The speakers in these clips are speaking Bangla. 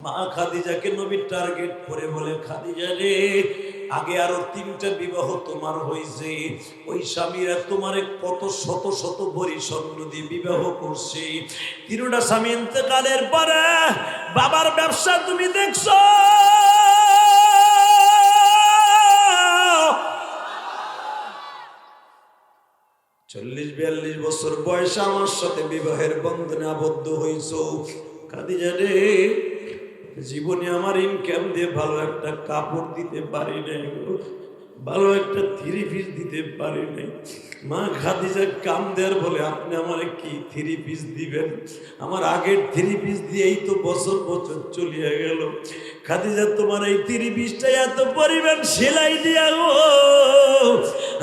মা খাদিজাকে নবীর টার্গেট করে বলে, খাদিজা রে, আগে আরো 3টা বিবাহ তোমার হয়েছে, ওই স্বামীরা তোমারে কত শত শত ভরি স্বর্ণ দিয়ে বিবাহ করছে। 3টা স্বামী ইন্তেকালের পরে বাবার ব্যবসা তুমি দেখছো, 40-42 বছর বয়সে আমার সাথে বিবাহের বন্ধনে আবদ্ধ হইছ। খাদিজা রে, জীবনে আমার ইনকাম দিয়ে ভালো একটা কাপড় দিতে পারি নাই, ভালো একটা 3 পিস দিতে পারি নাই। মা খাদিজা কাম দেয়ার বলে, আপনি আমার কি 3 পিস দিবেন? আমার আগের 3 পিস দিয়েই তো বছর বছর চলিয়া গেল। খাদিজা, তোমার এই 3 পিসটা এত পরিমাণ সেলাই দিয়া গো,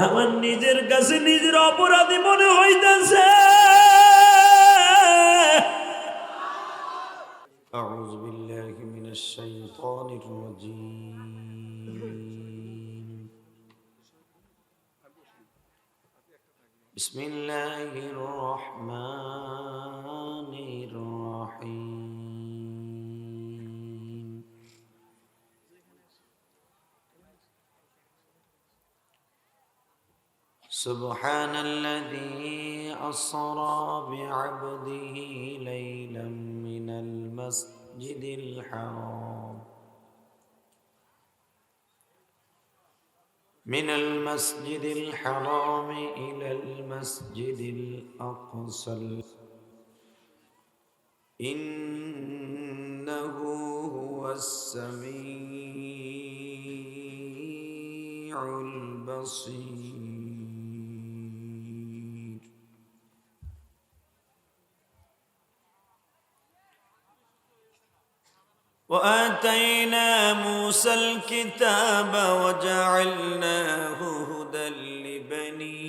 আমার নিজের কাছে নিজের অপরাধী মনে হইতেছে। أعوذ بالله من الشيطان الرجيم. بسم الله الرحمن الرحيم. سبحان الذي أسرى بعبده ليلا من المسجد الحرام إلى المسجد الأقصى إنه هو السميع البصير. وآتينا موسى الكتاب وجعلناه هدى لبني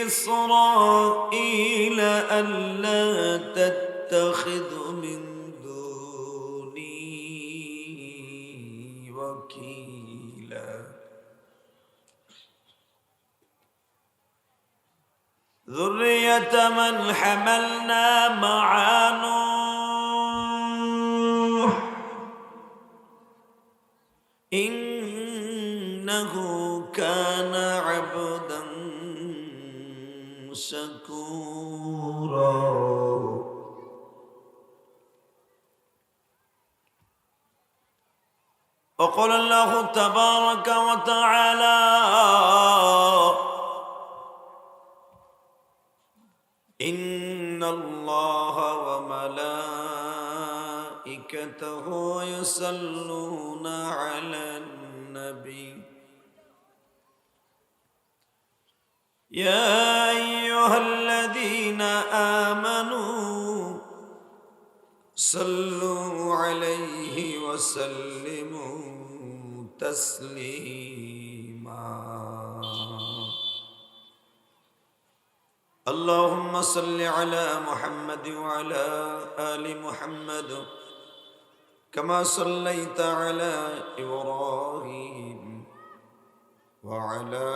إسرائيل ألا تتخذوا من دوني وكيلا ذرية من حملنا مع نوح إنه كان عبدا شكورا. وقال الله تبارك وتعالى إن الله وملائكته يصلون على النبي يا أيها الذين آمنوا صلوا عليه وسلموا تسليما. اللهم صل على محمد وعلى آل محمد كما صليت على إبراهيم وعلى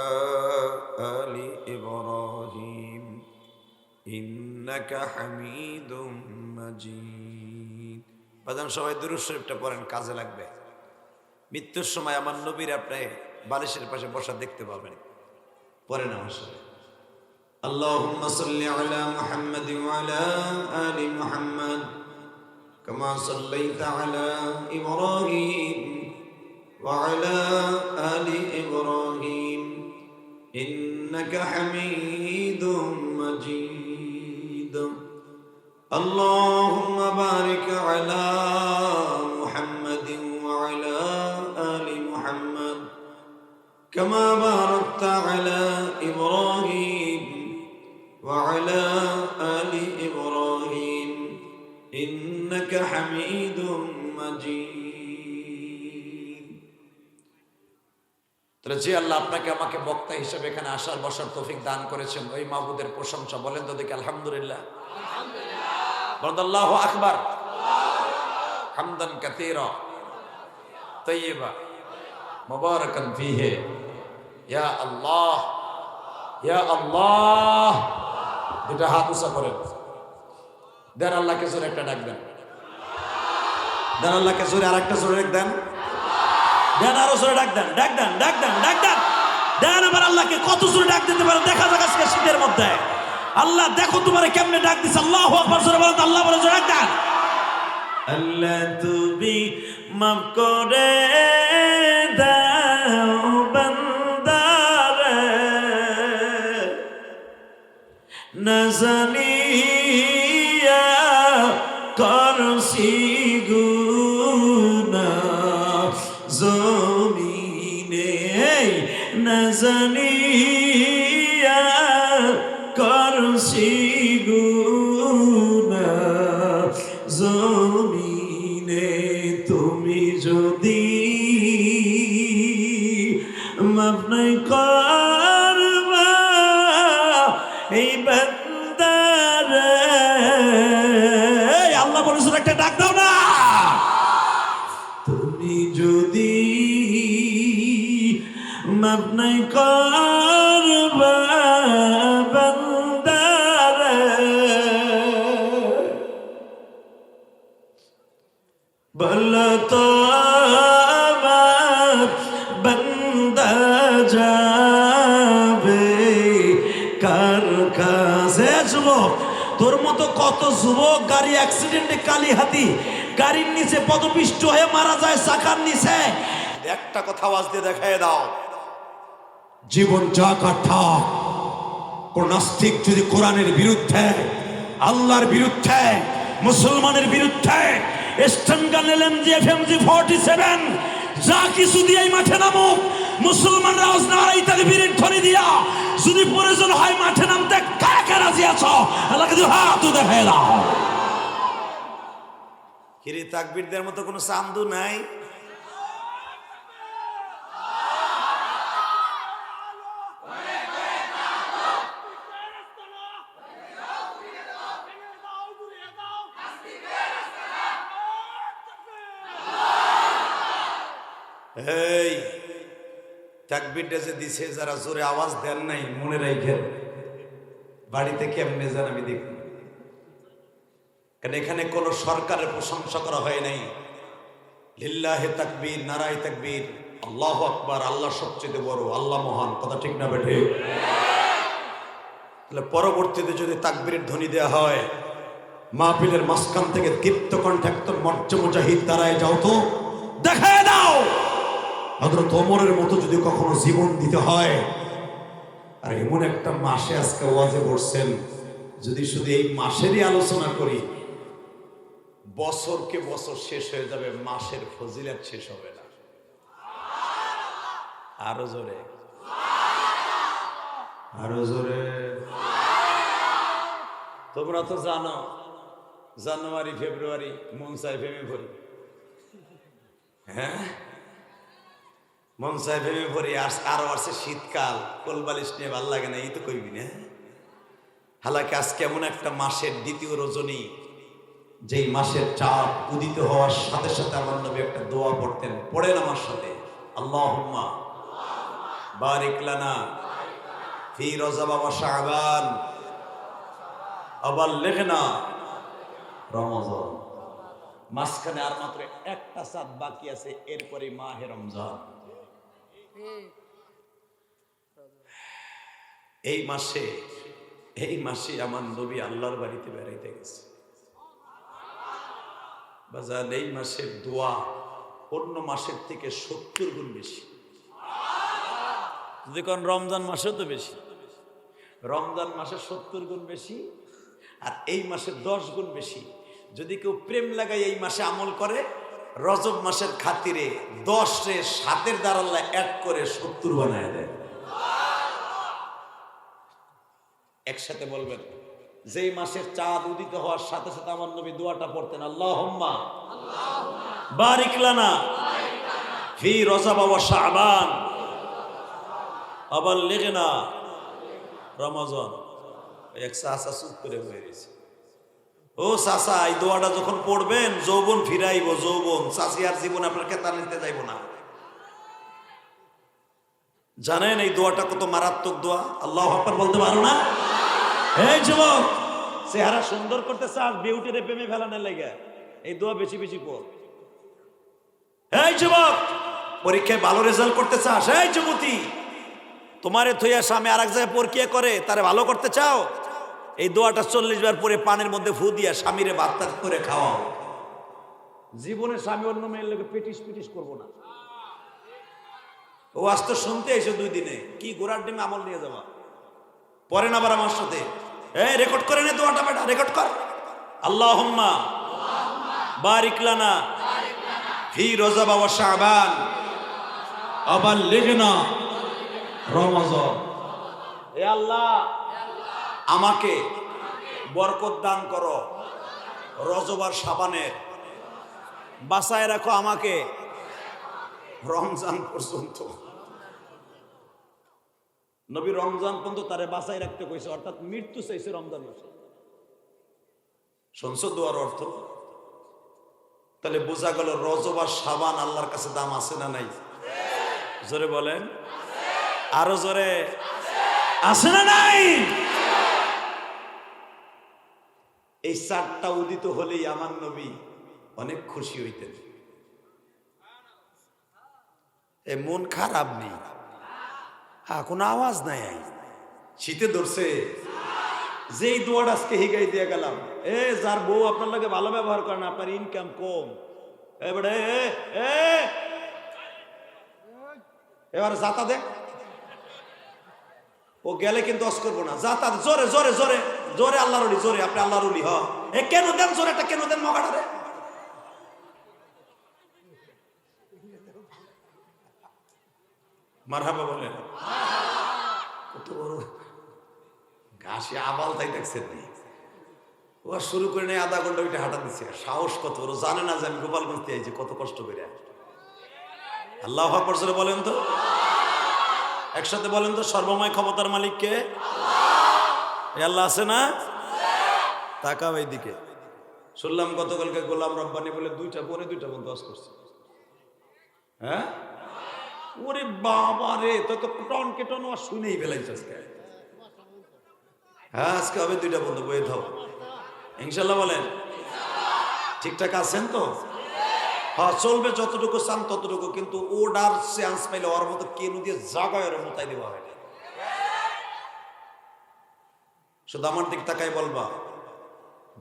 آل إبراهيم إنك حميد مجيد. বাজান সবাই দুরূদ শরীফটা পড়েন, কাজে লাগবে। মৃত্যুর সময় আমার নবীর আপনি বালিশের পাশে বসা দেখতে পাবেন, পড়েন আমার সাথে। اللهم صل على محمد وعلى آل محمد كما صليت على إبراهيم وعلى آل إبراهيم إنك حميد مجيد. اللهم بارك على محمد وعلى آل محمد كما باركت على إبراهيم وعلى آل إبراهيم إنك حميد مجيد. তাহলে যে আল্লাহ আপনাকে আমাকে বক্তা হিসেবে এখানে আসার বসার তৌফিক দান করেছেন, ওই মাহবুদের প্রশংসা বলেন তো দেখি আলহামদুলিল্লাহ। বলেন আল্লাহু আকবার, হামদান কাসীরা তাইয়্যিবা মুবারাকান ফীহি ইয়া আল্লাহ, ইয়া আল্লাহ। দুটা হাত উঁচা করেন, দেন আল্লাহকে জোরে একটা ডাক দেন, দেন আল্লাহকে জোরে আর একটা জোরে দেন, দেন আরো জোরে ডাক দেন, ডাক দেন, ডাক দেন, ডাক দেন, দেন আবার আল্লাহকে কত জোরে ডাক দিতে পারেন দেখা যাক আজকে শীতের মধ্যে। আল্লাহ দেখো তোমারে কেমনে ডাক দিছে। আল্লাহু আকবার জোরে বলেন, আল্লাহ বলে জোরে ডাক দেন। আল্লাহ তুমি মাফ করে দাও বান্দারে, না জানিয়া করছি গুনাহ জমিনে, না জানিয়া করছি গুনাহ জমিনে। তুমি যদি মাফ নাই করবা এই বান্দারে, আল্লাহ বলেছেন একটা ডাক দাও না। তুমি যদি মাফ নাই করবা বান্দারে, বলো তো আমার বান্দা যাবে কার কাছে? যুবক, তোর মতো কত যুবক গাড়ি অ্যাক্সিডেন্টে কালীহাতি গাড়ির নিচে পদপিষ্ট হয়ে মারা যায় চাকার নিচে। একটা কথা আওয়াজ দিয়ে দেখায় দাও, জীবন যা কাঠা কোন নাস্তিক যদি কোরআনের বিরুদ্ধে, আল্লাহর বিরুদ্ধে, মুসলমানের বিরুদ্ধে স্ট্যান্ডার্ড এলএমজি এফএমজি 47 যা কিছু দিয়ে মাঠে নামুক, মুসলমানরা নারাই তাকবীরের ধ্বনি দিয়া যদি প্রয়োজন হয় মাঠে নামতে কাকে রাজি আছো? আল্লাহকে দুই হাত দেখায় দাও। কিরে তাকবীর দেওয়ার মতো কোনো চান্দু নাই? এই তাকবীরটা যে দিছে যারা জোরে আওয়াজ দেন নাই মনে রাখেন বাড়িতে কেমনে যান আমি দেখি, কারণ এখানে কোন সরকারের প্রশংসা করা হয় নাই। লিল্লাহে তাকবীর, নারায়ে তাকবীর, আল্লাহু আকবার, আল্লাহ সবচেয়ে বড়, আল্লাহ মহান। কথা ঠিক না বেঠে? তাহলে পরবর্তীতে যদি তাকবীরের ধ্বনি দেওয়া হয়, মাহফিলের মাঝখান থেকে দীপ্ত কণ্ঠে একদম মর্চ মুজাহিদ দাঁড়ায় যাও তো দেখায় দাও। হযরত ওমরের মতো যদি কখনো জীবন দিতে হয়, আর এমন একটা মাসে আজকে ওয়াজে বসছেন, যদি শুধু এই মাসেরই আলোচনা করি, বছরকে বছর শেষ হয়ে যাবে, মাসের ফজিলত শেষ হবে না। আরো জোরে, আরো জোরে। তোমরা তো জানো জানুয়ারি ফেব্রুয়ারি মন চাই ভেবে ভরি, হ্যাঁ মন চাই ভেবে ভরি। আরো আসছে শীতকাল, কোলবালিশ নিয়ে ভাল লাগে না, এই তো কইবি না। হালাকি আজকে এমন একটা মাসের দ্বিতীয় রজনী, যেই মাসের চাঁদ উদিত হওয়ার সাথে সাথে আমার নবী একটা দোয়া পড়তেন, পড়েন আমার সাথে, আল্লাহুম্মা বারিক লানা ফি রজব ওয়া শাবান আবাল্লিগনা রমজান। মাঝখানে আর মাত্র একটা চাঁদ বাকি আছে, এরপরে মাহে রমজান। এই মাসে আমার নবী আল্লাহর বাড়িতে বেড়াইতে গেছে। বাজার এই মাসের দোয়া অন্য মাসের থেকে 70 গুণ বেশি। যদি কোন রমজান মাসেও তো বেশি, রমজান মাসে 70 গুণ বেশি, আর এই মাসে 10 গুণ বেশি। যদি কেউ প্রেম লাগাই এই মাসে আমল করে, রজব মাসের খাতিরে 10-এ 7-এর দ্বারা আল্লাহ এক করে 70 বানায় দেয়। একসাথে বলবেন, যেই মাসের চাঁদ উদিত হওয়ার সাথে সাথে আমার নবী দোয়াটা পড়তেন, আল্লাহুম্মা বারিক লানা ফি রজব ওয়া শাবান আবাল্লিগনা রমজান। এক চাচা চুপ করে হয়ে গেছে। ও চাচা, এই দোয়াটা যখন পড়বেন যৌবন ফিরাইব, যৌবন। চাচি আর জীবন আপনার কেতা নিতে যাইব না। জানেন এই দোয়াটা কত মারাত্মক দোয়া? আল্লাহু আকবার বলতে পারো না? এই যুবক, চেহারা সুন্দর করতে চাস, বিউটির প্রেমে ফেলানোর লাগে এই দোয়া বেশি বেশি পড়। এই যুবক, পরীক্ষায় ভালো রেজাল্ট করতে চাস, এই যুবতী, তোমারে থইয়া স্বামী আর এক জায়গায় পরকিয়া করে, তারে ভালো করতে চাও, এই দোয়াটা 40 বার পরে পানির মধ্যে ফু দিয়া স্বামীরে ভাত করে খাওয়াও। জীবনে স্বামী অন্য মেয়ের লোকে পিটিস পিটিস করবো না। ও আজ তো শুনতে এসে 2 দিনে কি গোড়ার ডিমে আমল নিয়ে যাওয়া, পরে না আবার আমার সাথে রেকর্ড করে নে দোয়াটা, বেটা রেকর্ড কর। আল্লাহুম্মা বারিক লানা ফি রজব ওয়া শাবান আবাল্লিগনা রমাজান। হে আল্লাহ, আমাকে বরকত দান করো রজব আর শাবানের, বাঁচায় রাখো আমাকে রমজান পর্যন্ত। নবী রমজান পর্যন্ত তারে বাঁচাই রাখতে কইছে, অর্থাৎ মৃত্যু চাইছে রমজান মাসে। শুনছো দোয়ার অর্থ? তাহলে বোঝা গেল রজব আর শাবান আল্লাহর কাছে দাম আছে না নাই? জোরে বলেন, আরো জোরে, আছে না নাই? এই 4টা উদিত হলেই আমার নবী অনেক খুশি হইতেন। এ মন খারাপ নেই, কোনো আওয়াজ নাই, শীতে ধরছে। যেই দোয়াটা আজকে হিগাই দিয়ে গেলাম, যার বউ আপনার লাগে ভালো ব্যবহার করে না, আপনার ইনকাম কম, এবারে যাতা দেখ, ও গেলে কিন্তু অস করবো না, যাতা জোরে জোরে জোরে জোরে, আল্লাহর ওলি জোরে, আপনি আল্লাহর ওলি, কেন দেন জোরে, একটা কেন দেন মগাটারে। মারহাবা বলেন। কত বড় ঘাসে আবাল তাই দেখছেন নি, ও শুরু করে নেই আধা ঘন্টা ওইটা হাঁটা দিচ্ছে, সাহস কত বড়, জানে না যে আমি গোপালগঞ্জ দিয়ে আইছি কত কষ্ট করে। আল্লাহু আকবার জোরে বলেন তো, একসাথে বলেন তো, সর্বময় ক্ষমতার মালিক কে? আল্লাহ আছে না? তাকাও এইদিকে। শুনলাম গতকালকে গোলাম রব্বানি বলে 2টা পরে 2টা বন্ধ করছে। হ্যাঁ, ওরে বাবা রে, তো টন কেটন আর শুনেই ফেলাইছে আজকে। হ্যাঁ, আজকে হবে 2টা বন্ধ, বয়ে থাও ইনশাল্লাহ। বলেন ঠিকঠাক আছেন তো? হ্যাঁ, চলবে যতটুকু চান ততটুকু, কিন্তু ওডার চান্স পাইলে ওর মতো কেন দিয়ে জাগায় ওরা মোতাই দেওয়া হয়। শুধু আমার দিক তাকাই বলবা,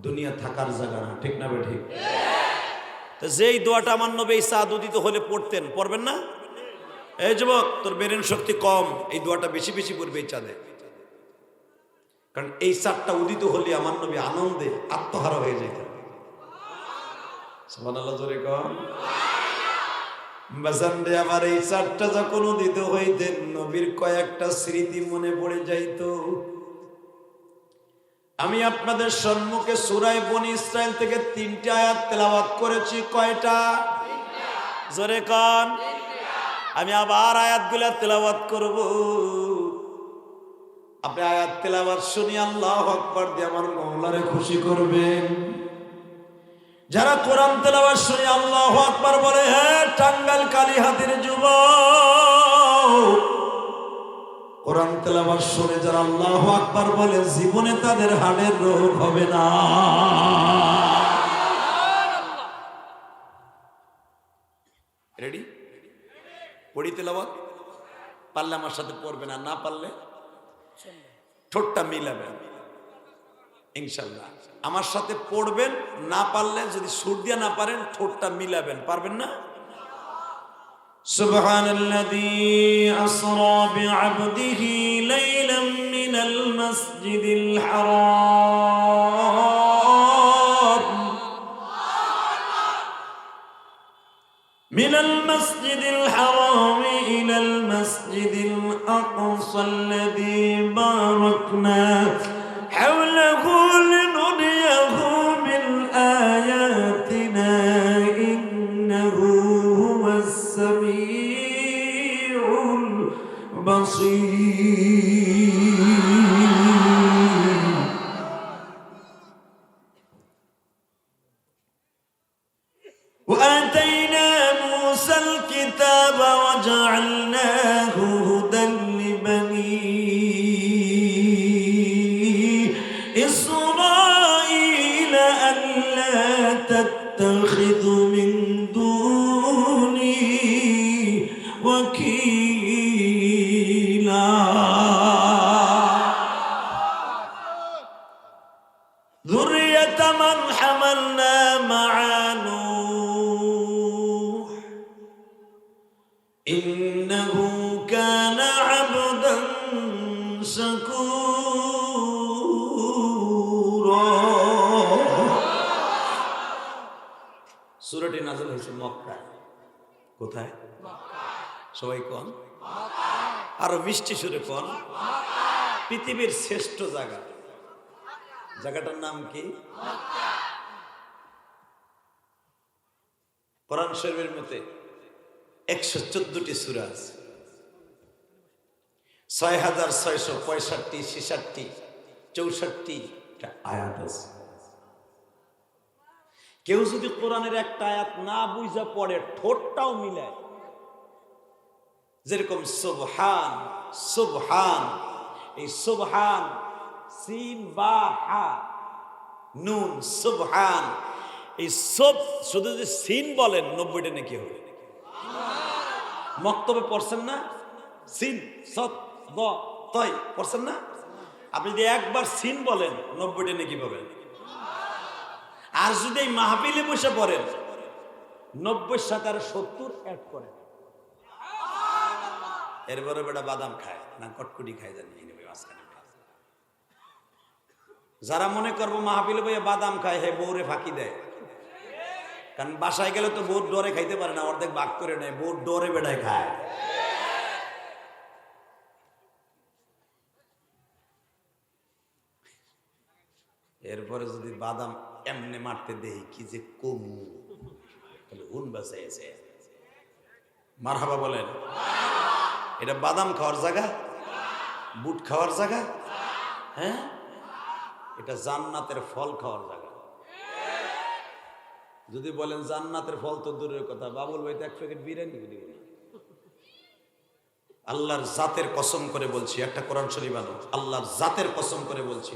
দুনিয়া থাকার জায়গা না, ঠিক না? ঠিক। তো যেই দোয়াটা আমার নবী সাদ উদিত হলে পড়তেন, পড়বেন না? এই যুবক, তোর ব্রেন শক্তি কম, এই দোয়াটা বেশি বেশি পড়বে এই চাঁদে, কারণ এই 4টা উদিত হলে আমার নবী আনন্দে আত্মহারা হয়ে যেতেন। সুবহানাল্লাহ, জোরে কম। বাজানরে আমার এই 4টা যখন উদিত হইতেন, নবীর কয়েকটা স্মৃতি মনে পড়ে যাইত। আমি আপনাদের সম্মুখে সূরা বনী ইসরাইল থেকে 3টা আয়াত তেলাওয়াত করেছি। কয়টা? জোরে কান। আমি আবার আয়াতগুলা তেলাওয়াত করব, আপনি আয়াত তেলাওয়াত শুনি আল্লাহু আকবার দিয়ে আমার মওলারে খুশি করবেন। যারা কোরআন তেলাওয়াত শুনি আল্লাহু আকবার বলে, হ্যাঁ টাঙ্গাইল কালীহাতির যুবক, কোরআন তেলাওয়াত শুনে যারা আল্লাহু আকবার বলে, জীবনে তাদের হাড়ের রোগ হবে না। রেডি? পড়ি তেলাওয়াত, পারলে আমার সাথে পড়বেন, আর না পারলে ঠোঁটটা মিলাবেন ইনশাল্লাহ। আমার সাথে পড়বেন, না পারলে যদি সুর দিয়া না পারেন ঠোঁটটা মিলাবেন। পারবেন না? সুবহানাল্লাযী আসরা বিআবদিহি লাইলাম মিনাল মাসজিদিল হারাম মিনাল মাসজিদিল হারাম ইলাল মাসজিদিল আকসাল্লাযী বারাকনা হাওলাহু লিনুরিয়াহু মিন আয়াতিনা ইন্নাহু হুয়াস সামিউল বাসীর। وآتينا موسى الكتاب وجعلناه هدى সুরাটি নাযিল হয়েছে মক্কায়। কোথায়? সবাই কোন, আরো মিষ্টি সুরে কোন। পৃথিবীর শ্রেষ্ঠ জায়গা, জায়গাটার নাম কি? কোরআন শরীফের মধ্যে 114টি সূরা আছে, 6665, 66, 64টা আয়াত আছে। কেউ যদি কোরআনের একটা আয়াত না বুঝা পড়ে, ঠোঁটটাও মিলায়, যেরকম সুবহান সুবহান, এই সুবহান সিন বা হা নুন, সুবহান, এই সব শুধু যদি সিন বলেন 90টা নাকি হবে। মক্তবে পড়ছেন না? সিন সৎ দ তয় পড়ছেন না? আপনি যদি একবার সিন বলেন 90টা নাকি পাবেন। আর যদি এই মাহফিলে বসে পড়েন 90 সাথে আর 70 অ্যাড করেন, এরপরে বেটা বাদাম খায় না কটকুটি খায় জানি নেবে মাঝখানে। যারা মনে করবো মাহফিলে বইয়ে বাদাম খায়, হে বউরে ফাঁকি দেয়। কারণ বাসায় গেলে তো বউর ডরে খাইতে পারে না, অর্ধেক ভাগ করে নেয়, বউর ডরে বেড়ায় খায়। এরপরে যদি বাদাম এমনি মারতে দেই কি যে কমু, তাহলে হুন বাঁচাইছে। মারহাবা বলেন। এটা বাদাম খাওয়ার জায়গা, বুট খাওয়ার জায়গা, হ্যাঁ, এটা জান্নাতের ফল খাওয়ার জায়গা। যদি বলেন জান্নাতের ফল তো দূরের কথা, বাবুল ভাইতে 1 প্যাকেট বিরিয়ানি দিব না। আল্লাহর জাতের কসম করে বলছি, একটা কোরআন শরীফ আনো, আল্লাহর জাতের কসম করে বলছি,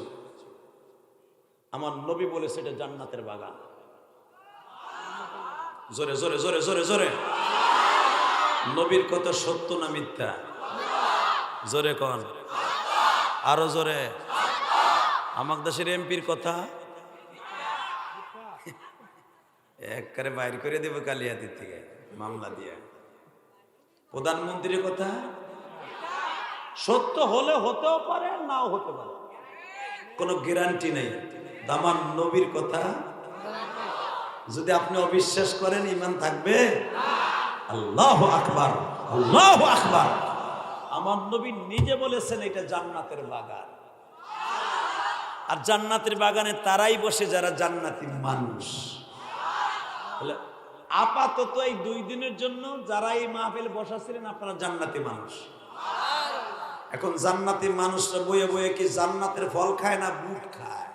আমার নবী বলেছে এটা জান্নাতের বাগান। জোরে জোরে জোরে জোরে জোরে। নবীর কথা সত্য না মিথ্যা? জোরে কোন, আরো জোরে। আমার দেশের এমপির কথা একবারে বাইর করে দেব কালিয়াতির থেকে মামলা দিয়ে। প্রধানমন্ত্রীর কথা সত্য হলে হতেও পারে, নাও হতে পারে, কোনো গ্যারান্টি নেই। আমার নবীর কথা যদি আপনি অবিশ্বাস করেন, ঈমান থাকবে? আল্লাহু আকবার, আল্লাহু আকবার। আমার নবী নিজে বলেছেন এটা জান্নাতের বাগান। আর জান্নাতের বাগানে তারাই বসে যারা জান্নাতি মানুষ। আপাতত এই 2 দিনের জন্য যারা এই মাহফিলে বসা ছিলেন আপনারা জান্নাতি মানুষ। এখন জান্নাতি মানুষরা বয়ে বয়ে কি জান্নাতের ফল খায় না বুট খায়?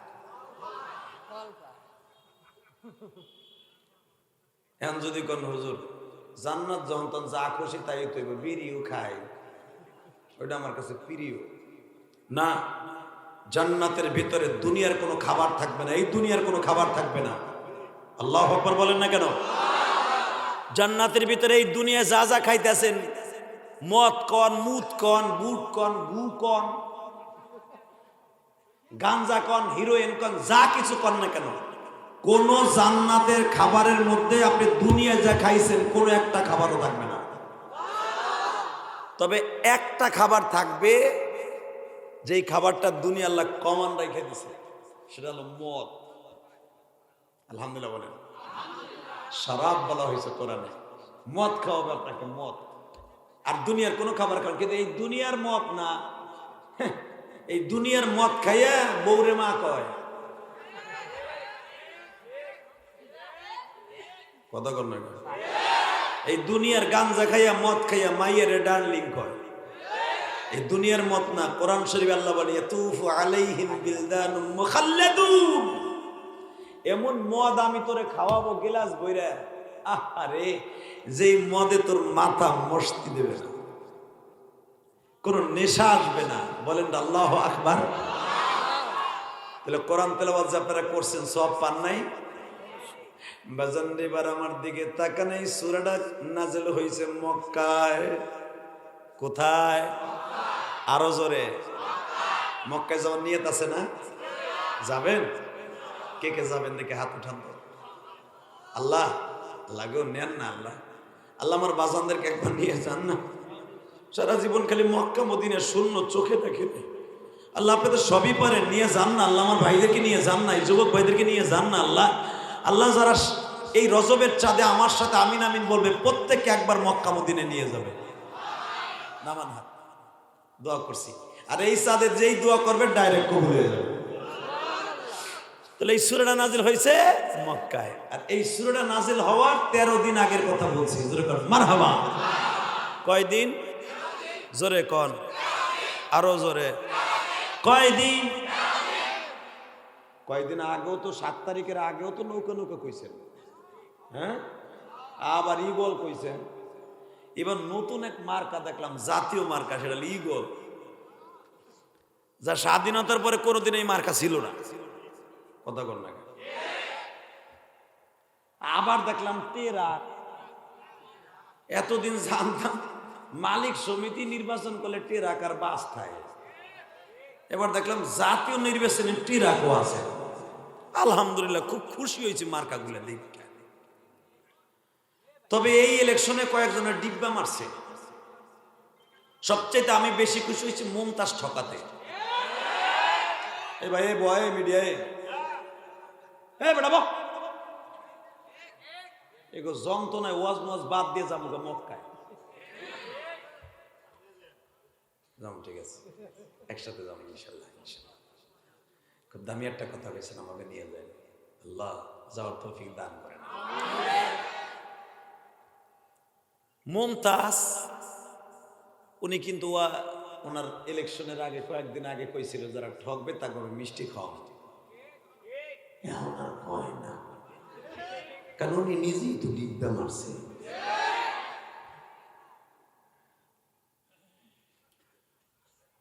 এখন যদি কোন হুজুর জান্নাত যখন তখন যা খুশি তাই তৈব, বিড়িও খায়, ওইটা আমার কাছে প্রিয় না। জান্নাতের ভিতরে দুনিয়ার কোনো খাবার থাকবে না, এই দুনিয়ার কোনো খাবার থাকবে না। আল্লাহু আকবার বলেন না কেন? জান্নাতের ভিতরে এই দুনিয়া যা যা খাইতেছেন, মদ কন, মুদ কন, বুট কন, গু কন, গাঞ্জা কন, হিরোইন কন, যা কিছু কন না কেন, কোন জান্নাতের খাবারের মধ্যে আপনি দুনিয়া যা খাইছেন কোন একটা খাবারও থাকবে না। তবে একটা খাবার থাকবে, যেই খাবারটা দুনিয়া আল্লাহ কমান রেখে দিছে, সেটা হলো মদ। আলহামদুলিল্লাহ বলেন। শরাব বলা হয়েছে কোরআনে, মদ খাওয়াবে আপনাকে, মদ। আর দুনিয়ার কোনো খাবার খান, কিন্তু এই দুনিয়ার মদ না, এই দুনিয়ার মদ খাইয়া বউরে মা কয়, কথা কর না। এই দুনিয়ার গাঞ্জা খাইয়া মদ খাইয়া মাইয়ের ডার্লিং কয়, এই দুনিয়ার মদ না। কোরআন শরীফ আল্লাহ বলে ইয়াতুফু আলাইহিম বিলদানুম মুখাল্লাদুন, এমন মদ আমি তোরে খাওয়াবো গিলাস বইরা, আরে যেই মদে তোর মাথা মস্তি দেবে না, কোন নেশা আসবে না। বলেন আল্লাহু আকবার। তাহলে কোরআন তেলাওয়াত যে আপনারা করছেন সব পান নাই? বাজান এবার আমার দিকে তাকান, এই সূরাটা নাযিল হয়েছে মক্কায়। কোথায়? আরো জোরে। মক্কায় যাওয়ার নিয়ত আছে না? যাবেন? কে কে যাবেন দেখে হাত উঠান তো। আল্লাহ লাগেও নেন না। আল্লাহ আল্লাহ আমার বাজানদেরকে একবার নিয়ে যান না। সারা জীবন খালি মক্কা মদিনা শূন্য চোখে দেখে নেই। আল্লাহ আপনি তো সবই পারেন, নিয়ে যান না। আল্লাহ আমার ভাইদেরকে নিয়ে যান না, এই যুবক ভাইদেরকে নিয়ে যান না। আল্লাহ আল্লাহ যারা এই রজবের চাঁদে আমার সাথে আমিন আমিন বলবে, প্রত্যেককে একবার মক্কা মদিনে নিয়ে যাবে। নামান হাত, দোয়া করছি। আর এই চাঁদে যেই দোয়া করবে ডাইরেক্ট কবুল হয়ে যাবে। তাহলে এই সূরাটা নাজিল হয়েছে মক্কায়, আর এই সূরাটা নাজিল হওয়ার 13 দিন আগের কথা বলছি। জোরে কর মারহাবা। কয়দিন? জোরে কোন, আরো জোরে। কয়দিন? কয়দিন আগেও তো 7 তারিখের আগেও তো নৌকা নৌকা কইছেন, হ্যাঁ, আবার ইগল কইছেন। এবার নতুন এক মার্কা দেখলাম, জাতীয় মার্কা, সেটা ইগল, যা স্বাধীনতার পরে কোনোদিন এই মার্কা ছিল না। কথা কর না। আবার দেখলাম টেরাক। এতদিন জানতাম মালিক সমিতি নির্বাচন করলে টেরাক আর বাস থাকে, এবার দেখলাম জাতীয় নির্বাচনে টেরাকও আছে। আলহামদুলিল্লাহ, খুব খুশি হয়েছি মার্কাগুলো দেখে। তবে এই ইলেকশনে কয়েকজনের ডিব্বা মারছে। সবচেয়ে আমি বেশি খুশি হয়েছি মুমতাজ ঠকাতে। এই ভাই, বয় মিডিয়ায়, বেড়াবো এগো যন্ত্রণায় ওয়াজ মোয়াজ বাদ দিয়ে যাবো মক্কায়। যাবো, ঠিক আছে, একসাথে যাবো ইনশাল্লাহ। ইনশাল্লাহ খুব দামি একটা কথা বলেছেন, আমাকে নিয়ে যায়। আল্লাহ যাওয়ার তৌফিক দান করেন। মুমতাজ উনি কিন্তু ওনার ইলেকশনের আগে কয়েকদিন আগে কইছিল যারা ঠকবে তাকে মিষ্টি খাওয়া। এখন আর কয় না, কারণ উনি নিজেই তো ডিব্বা মারছে।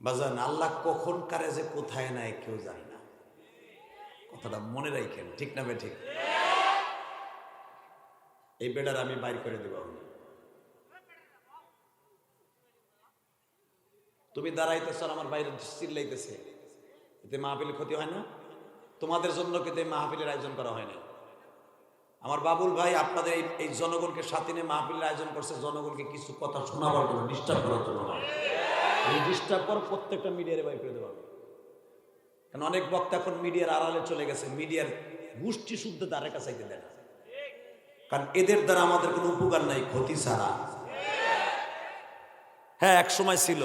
বাজান, আল্লাহ কখন কারে যে কোথায় নাই কেউ জানে না, কথাটা মনে রাখেন, ঠিক না বে ঠিক? এই বেড়ার আমি বাইর করে দেব। তুমি দাঁড়াইতেছ আর আমার বাইরে চিল্লাইতেছে, এতে মাহফিলের ক্ষতি হয় না? তোমাদের জন্য কিন্তু এই মাহফিলের আয়োজন করা হয় না। আমার বাবুল ভাই আপনাদের এই জনগণকে সাথে নিয়ে মাহফিলের আয়োজন করছে, জনগণকে কিছু কথা শোনাবার জন্য, ডিস্টার্ব করার জন্য। এই ডিস্টার্ব কর প্রত্যেকটা মিডিয়ারে বাইর করে দেওয়া। কারণ অনেক বক্তা এখন মিডিয়ার আড়ালে চলে গেছে, মিডিয়ার গোষ্ঠী শুদ্ধ দ্বারা কাছাইতে দেয় না। কারণ এদের দ্বারা আমাদের কোনো উপকার নাই, ক্ষতি ছাড়া। হ্যাঁ, এক সময় ছিল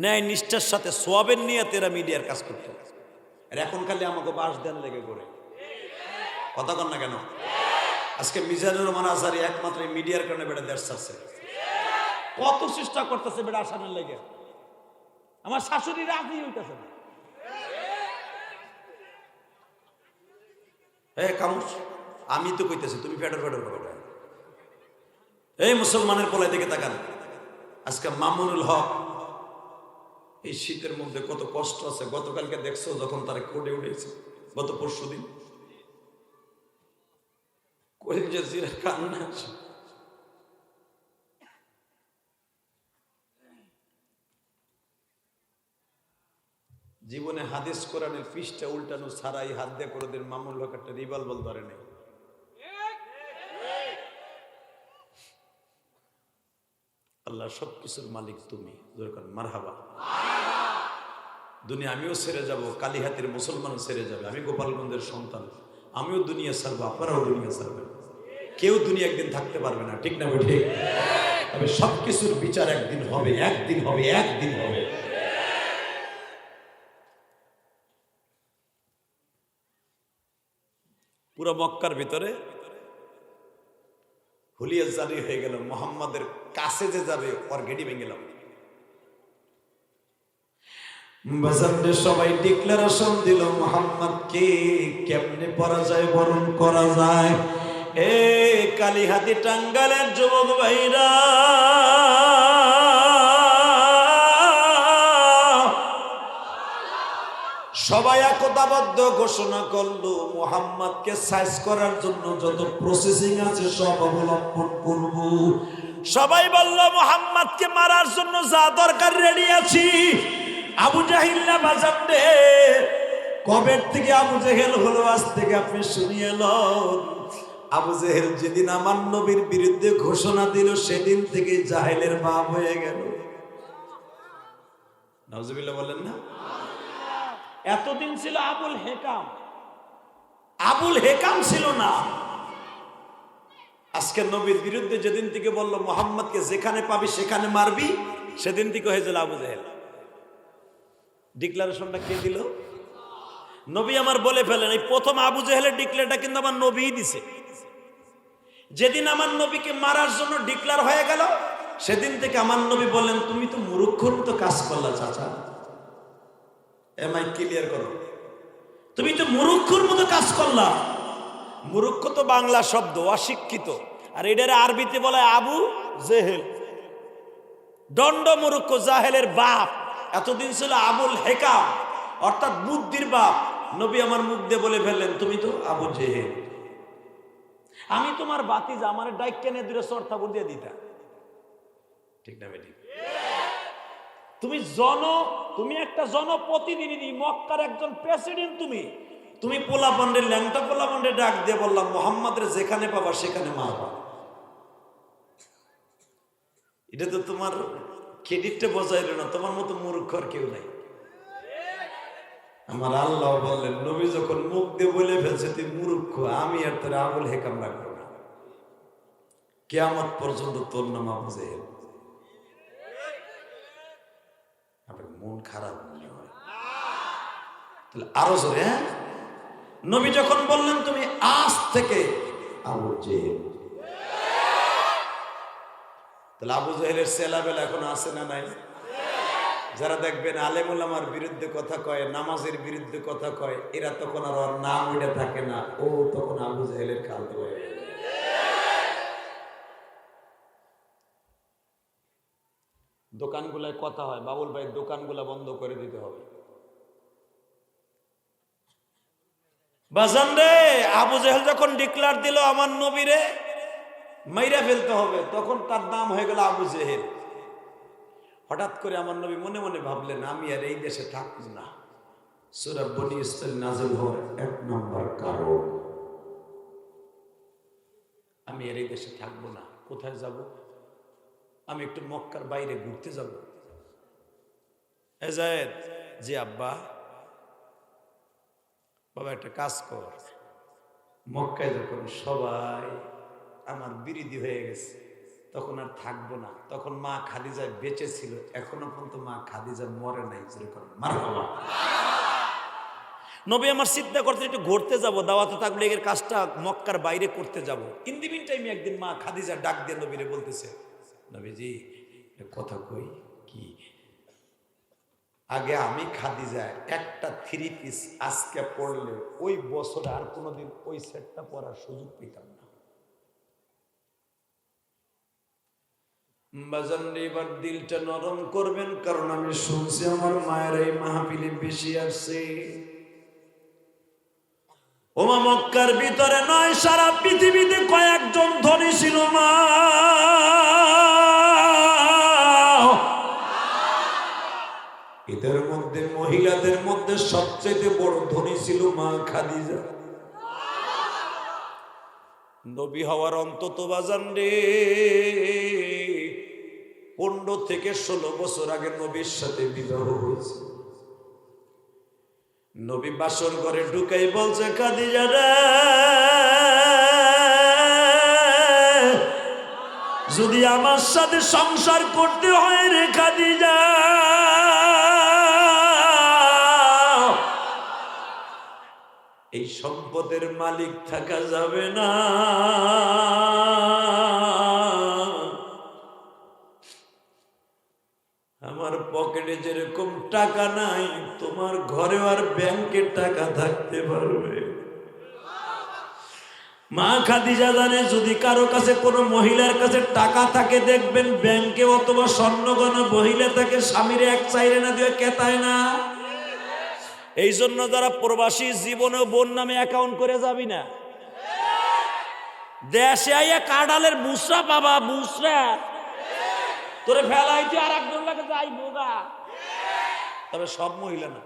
ন্যায় নিষ্ঠার সাথে সোয়াবের নিয়ে তেরা মিডিয়ার কাজ করতো, আর এখন খালি আমাকে বাস দেন লেগে করে। কথা কন না কেন? আজকে মিজানুর রহমান আজহারি একমাত্র মিডিয়ার কারণে বেটা দেশ ছাড়ছে। কত চেষ্টা করতেছে বেটা আসানের লেগে, আমার শাশুড়ি রাজি হইতেছে না। কামুস, আমি তো কইতেছি তুমি ফেডার ফেডার করো। এই মুসলমানের পোলাই দিকে তাকান। আজকে মামুনুল হক এই শীতের মধ্যে কত কষ্ট আছে। গতকালকে দেখছো যখন তারা কোর্টে উঠেছে, গত পরশু দিন কান্না। জীবনে হাদিস কোরআনের পৃষ্ঠা উল্টানো ছাড়াই হাত দিয়ে করে দিন মামুনুল হক একটা রিভলভার ধরে নেই। আল্লাহ সবকিছুর মালিক তুমি, মারহাবা। দুনিয়া আমিও ছেড়ে যাব, কালীহাতির মুসলমানও ছেড়ে যাবে, আমি গোপালগঞ্জের সন্তান, আমিও দুনিয়া ছাড়বো, আপনারাও দুনিয়া ছাড়বেন। কেউ দুনিয়া একদিন থাকতে পারবে না, ঠিক না ঠিক? তবে সবকিছুর বিচার একদিন হবে, একদিন হবে, একদিন হবে। পুরো মক্কার ভিতরে হুলিয়া জারি হয়ে গেল, মোহাম্মদের কাছে যে যাবে ওর গেডি ভেঙে গেল। সবাই ডিক্লারেশন দিল মোহাম্মদকে কেমনে পরাজয় বরণ করা যায়। এ কালীহাতি টাঙ্গালের যুবক ভাইরা, সবাই একতাবদ্ধ ঘোষণা করলো মুহাম্মদকে সাইজ করার জন্য যত প্রসেসিং আছে সব অবলম্বন করব। সবাই বলল মুহাম্মদকে মারার জন্য যা দরকার রেডি আছি। আবু জাহিল না বাজান রে, কবে থেকে আবু জেহেল হলো আজ থেকে আপনি শুনিয়ে লন। আবু জেহেল যেদিন আমার নবীর বিরুদ্ধে ঘোষণা দিল সেদিন থেকে জাহেলের বাপ হয়ে গেল। নাউজুবিল্লাহ বলেন না? এতদিন ছিল আবুল হেকাম, আবুল হেকাম ছিল না। আজকে নবীর বিরুদ্ধে যেদিন থেকে বলল মোহাম্মদকে যেখানে পাবি সেখানে মারবি, সেদিন থেকে হয়েছিল আবু জেহেল। ডিক্লারেশনটা কে দিল? নবী আমার বলে ফেলেন। এই প্রথম আবু জেহেলের ডিক্লেয়ারটা কিন্তু আমার নবীই দিছে। যেদিন আমার নবীকে মারার জন্য ডিক্লার হয়ে গেল, সেদিন থেকে আমার নবী বললেন, তুমি তো মূর্খর মতো কাজ করলা চাচা। এমআই ক্লিয়ার করো, তুমি তো মূর্খর মতো কাজ করলা। মূর্খ তো বাংলা শব্দ, অশিক্ষিত, আর এটার আরবিতে বলে আবু জেহেল, দণ্ড মূর্খ, জাহেলের বাপ। এতদিন ছিল আবুল হেকাম, অর্থাৎ বুদ্ধির বাপ। নবী আমার মুখ দিয়ে বলে ফেললেন, তুমি তো আবু জেহেল। আমি তোমার বাতিজা, আমার ডাইক টেনে দূরে সর্তাপুর দিয়ে দিতা, ঠিক না বেটি? তুমি একটা জনপ্রতিনিধি, মক্কার একজন প্রেসিডেন্ট। তুমি পোলাপান্ডের ল্যাংটা পোলাপান্ডের ডাক দিয়ে বললাম, মোহাম্মদের যেখানে পাবা সেখানে মারবা। এটা তো তোমার ক্রেডিটটা বজাইল না। তোমার মতো মূর্খ আর কেউ নাই। আমার আল্লাহ বললেন, নবী যখন মুখ দিয়ে বলে ফেলছে তুই মূর্খ, আমি আর তোর আবুল হেকাম রাখবো না, কিয়ামত পর্যন্ত তোর নাম আবু জেহেল। মন খারাপ মনে হয় তাহলে আরো জোরে। নবী যখন বললেন তুমি আজ থেকে আবু জেহেল, তাহলে আবু জেহেলের সেলাবেলা এখন আছে না নাই? যারা দেখবেন আলেম ওলামার বিরুদ্ধে কথা কয়, নামাজের বিরুদ্ধে কথা কয়, এরা তখন আর ওর নাম উঠে থাকে না, ও তখন আবু জেহেলের খালতো হয়ে গেল। দোকানগুলায় কথা হয়, বাবুল ভাই দোকানগুলা বন্ধ করে দিতে হবে। বাজান রে, আবু জেহেল যখন ডিক্লার দিল আমার নবীরে মাইরা ফেলতে হবে, তখন তার নাম হয়ে গেল আবু জেহেল। হঠাৎ করে আমার নবী মনে মনে ভাবলেন, আমি আর এই দেশে থাকবো না। সূরা বনী ইসরাঈল নাযিল হওয়ার 1 নম্বর কারণ, আমি আর এই দেশে থাকবো না। কোথায় যাব? আমি একটু মক্কার বাইরে ঘুরতে যাব। এজায়েদ, জি আব্বা। বাবা একটা কাজ কর, মক্কায় যখন সবাই আমার বিরোধী হয়ে গেছে, তখন আর থাকবো না। তখন মা খাদিজা বেঁচে ছিল, এখনো পর্যন্ত মা খাদিজা মরে নাই। যেরকম মারহাবা। নবী আমার চিন্তা করতে একটু ঘুরতে যাব, দাওয়াতে তাবলীগের কাজটা মক্কার বাইরে করতে যাব। ইন দি মিন টাইমে একদিন মা খাদিজা ডাক দিয়ে নবীরে বলতেছে, নবীজি কথা কই কি, আগে আমি খাদিজা একটা 3 পিস আজকে পড়লে ওই বছরে আর কোনোদিন ওই সেটটা পরার সুযোগ পেতাম না। বাজান এবার দিলটা নরম করবেন, কারণ আমি শুনছি আমার মায়ের এই মাহফিলে বেশি আসছে। ওমা মক্কার ভিতরে নয়, সারা পৃথিবীতে কয়েকজন ধনী ছিল মা। এদের মধ্যে মহিলাদের মধ্যে সবচেয়ে বড় ধনী ছিল মা খাদিজা। নবী হওয়ার অন্তত বাজান রে 15 থেকে 16 বছর আগে নবীর সাথে বিবাহ হয়েছে। নবী বাসর ঘরে ঢুকাই বলছে, খাদিজা রে, যদি আমার সাথে সংসার করতে হয় রে খাদিজা, এই সম্পদের মালিক থাকা যাবে না। আমার পকেটে যেরকম টাকা নাই, তোমার ঘরে আর ব্যাংকে টাকা থাকতে পারবে। মা খাদিজা জানে, যদি কারো কাছে কোনো মহিলার কাছে টাকা থাকে, দেখবেন ব্যাংকে অথবা স্বর্ণগহনা মহিলা থাকে, স্বামীর এক চাইরে না দিয়ে কেতায় না। এই জন্য যারা প্রবাসী, জীবনে বোন নামে অ্যাকাউন্ট করে যাবি না। দেশে আইয়া কাঁঠালের বুসরা বাবা, বুসরা তোরে ফেলাইতে আর একজন লাগে যাই বোগা। তবে সব মহিলা না,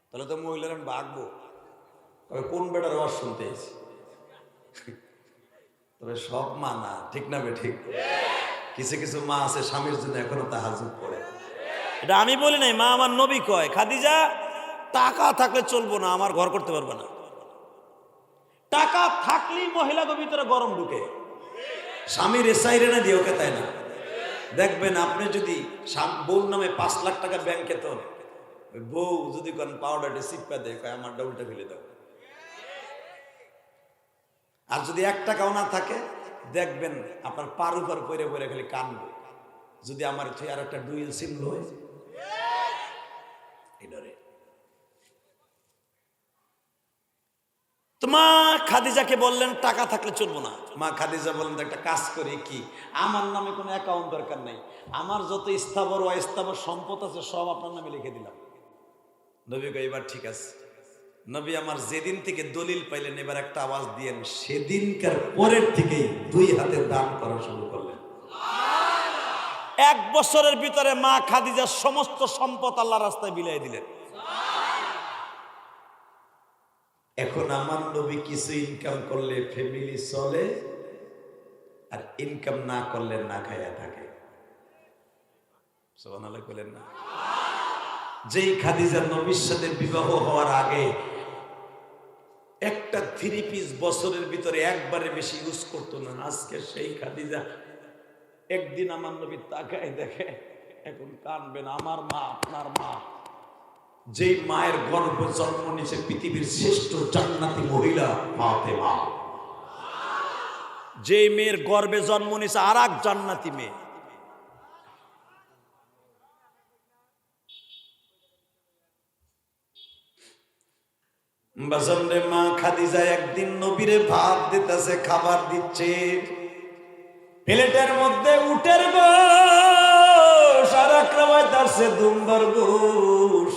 তাহলে তো মহিলারা ভাগবো। তবে কোন বেটার আওয়াজ শুনতে এসেছি, তবে সব মা না, ঠিক না বে ঠিক? কিছু কিছু মা আছে স্বামীর জন্য এখনো তাহাজ্জুদ পড়ে। এটা আমি বলি নাই, মা আমার নবী কয়, খাদিজা টাকা থাকলে চলবো না, আমার ঘর করতে পারবে না। টাকা থাকলেই মহিলাকে ভিতরে গরম ঢুকে, স্বামীর এসাইরে না দিয়ে ওকে, তাই না? দেখবেন আপনি যদি বউর নামে 5 লাখ টাকা ব্যাংকে, তো বউ যদি কোন পাউডারটা সিপ্পা দেয়, আমার উল্টা ফেলে দাও। আর যদি 1 টাকাও না থাকে, দেখবেন আপনার পার উপর পরে পরে খালি কানবে, যদি আমার আর একটা ডুয়েল সিম লয় এডরে। তো মা খাদিজাকে বললেন টাকা থাকলে চলবো না। মা খাদিজা বললেন একটা কাজ করি, কি আমার নামে কোনো অ্যাকাউন্ট দরকার নাই, আমার যত স্থাবর অস্থাবর সম্পদ আছে সব আপনার নামে লিখে দিলাম। নবী কই এবার ঠিক আছে। নবী আমার যেদিন থেকে দলিল পাইলেন, এবার একটা আওয়াজ দিয়েন, সেদিনকার পরের থেকেই 2 হাতে দান করা শুরু করলেন। 1 বছরের ভিতরে মা খাদিজার সমস্ত সম্পদ আল্লাহর রাস্তায় বিলিয়ে দিলেন। এখন আমার নবী কিছু ইনকাম করলে ফ্যামিলি চলে, আর ইনকাম না করলে না খাইয়া থাকে। সুবহানাল্লাহ বলেন না? যেই খাদিজা নবীর সাথে বিবাহ হওয়ার আগে একটা 3 পিস বছরের ভিতরে একবারে বেশি ইউজ করতো না, আজকে সেই খাদিজা একদিন আমার নবী তাকায় দেখে, এখন কানবেন, আমার মা, আপনার মা, যেই মায়ের গর্ভে জন্ম নিয়েছে পৃথিবীর শ্রেষ্ঠ জান্নাতি মহিলা ফাতেমা, যেই মেয়ের গর্ভে জন্ম নিয়েছে আর এক জান্নাতি মেয়ে। বাজারে মা খাদিজা একদিন নবীরে ভাত দিতেছে, খাবার দিচ্ছে, প্লেটের মধ্যে উটের গোশ আর আক্রমাইতেছে দুম্বার গোশ,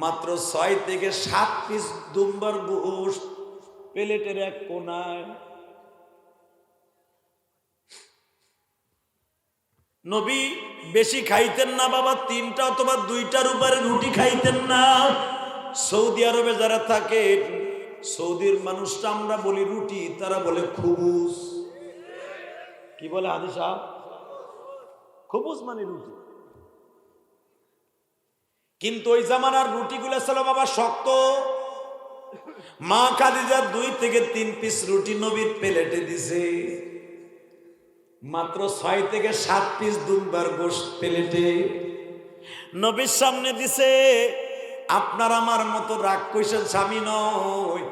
মাত্র 6 থেকে 7 পিস দুম্বার গোশ প্লেটের এক কোনায়। নবী বেশি খাইতেন না বাবা, 3টা অথবা 2টার উপরে রুটি খাইতেন না। সৌদি আরবে যারা থাকে, সৌদির মানুষটা আমরা বলি রুটি, তারা বলে খুবুস। কি বলে হাদি সাহেব? খুবুস মানে রুটি। কিন্তু ওই জামানার রুটিগুলো ছিল বাবা শক্ত। মা খাদিজা 2 থেকে 3 পিস রুটি নবীর প্লেটে দিছে, মাত্র 6 থেকে 7 পিস দুম্বার গোশত প্লেটে নবীর সামনে দিছে। আপনার আমার মতো রাগ কইছেন স্বামী নয়,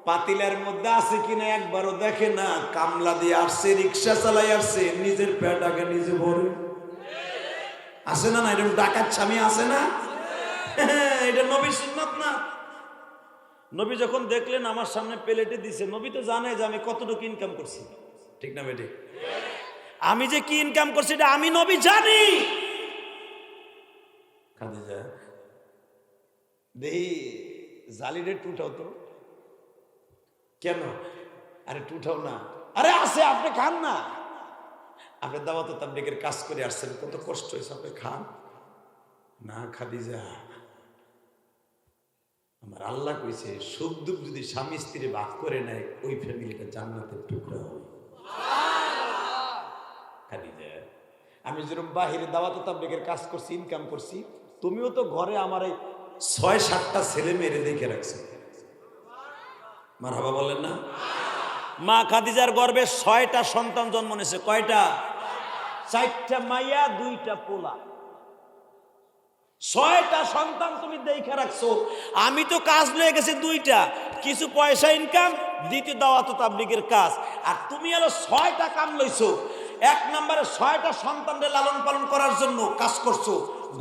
পাতিলের মধ্যে আছে কিনা একবারও দেখে না, কামলা দিয়ে আসছে, রিক্সা চালাই আসছে, নিজের পেট আগে নিজে ভরে। আছে না? না এরকম ডাকাত স্বামী আছে না? এটা নবীর সুন্নাত না? নবী যখন দেখলেন আমার সামনে প্লেটে দিছে, নবী তো জানে যে আমি কতটুকু ইনকাম করছি, ঠিক না বেটি? আমি যে কি ইনকাম করছি এটা আমি নবী জানি। খাদিজা দেহি জালিরে টুটাও তো। কেন? আরে টুটাও না, আরে আছে, আপনি খান না, আপনি দাওয়াত তাবলীগের কাজ করে আসছেন, কত কষ্ট হয়েছে, আপনি খান না। খাদিজা আমার আল্লাহ কইছে, সুখ দুঃখ যদি স্বামী স্ত্রী ভাগ করে নেয়, ওই ফ্যামিলিটা জান্নাতের টুকরা হবে। খাদিজা আমি যেরকম বাহিরে দাওয়াত তাবলীগের কাজ করছি, ইনকাম করছি, তুমিও তো ঘরে আমার এই 6-7টা ছেলে মেরে দেখে রাখছো। মারহাবা বলেন না? মা খাদিজার গর্ভে 6টা সন্তান জন্ম নিয়েছে। কয়টা? 4টা মাইয়া, 2টা পোলা। 6টা সন্তান তুমি দেখে রাখছো। আমি তো কাজ লয়ে গেছি 2টা, কিছু পয়সা ইনকাম, দ্বিতীয় দাওয়াত তাবলীগের কাজ। আর তুমি হলো 6টা কাম লইছো। 1 নম্বরে 6টা সন্তানদের লালন পালন করার জন্য কাজ করছো,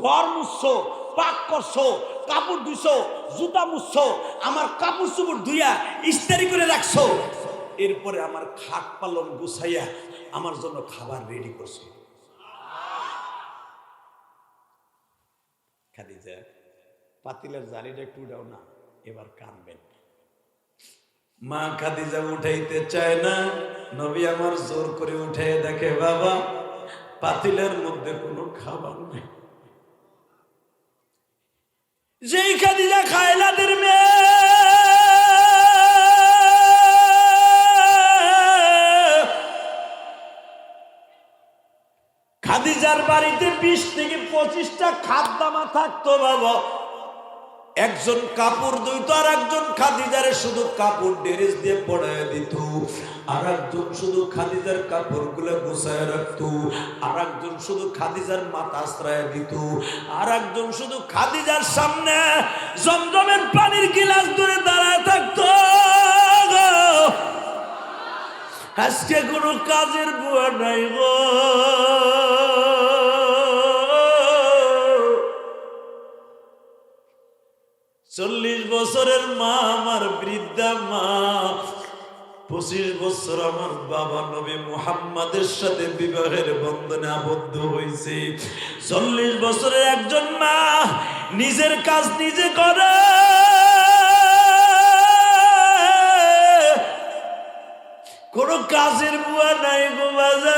ঘর মুছছো, পাক করছো, কাপড় ধুইছো, জুতা মুছছো, আমার কাপড় চুপড় ধুইয়া ইস্ত্রি করে রাখছো, এরপরে আমার খাট পালন গুছাইয়া আমার জন্য খাবার রেডি করছো। খাদিজা পাতিলের জালিটা একটু দাও না, এবার কানবেন। মা খাদিজা উঠাইতে চায় না, নবী আমার জোর করে উঠে দেখে, বাবা পাতিলের মধ্যে কোনো খাবার নেই। যেই খাদিজা খায়লাদের মেয়ে, খাদিজার বাড়িতে 20 থেকে 25টা খাদ্দামা থাকতো বাবা। একজন কাপড় ধুইতো, আর একজন খাদিজারে শুধু কাপড় ড্রেস দিয়ে পড়ায় দিত, আর একজন শুধু খাদিজার কাপড়গুলো গুছায় রাখতো, আর একজন শুধু খাদিজার মাথা আশ্রয় দিত, আর একজন শুধু খাদিজার সামনে জমজমের পানির গিলাস ধরে দাঁড়ায় থাকতো। আজকে কোনো কাজের বুয়া নাই গো, 40 বছরের মা আমার বৃদ্ধা মা, 25 বছর আমার বাবা নবী মুহাম্মাদের সাথে বিবাহের বন্ধনে আবদ্ধ হয়েছে। 40 বছরের একজন মা নিজের কাজ নিজে করে, কোন কাজের বুয়া নাই গো বাজার।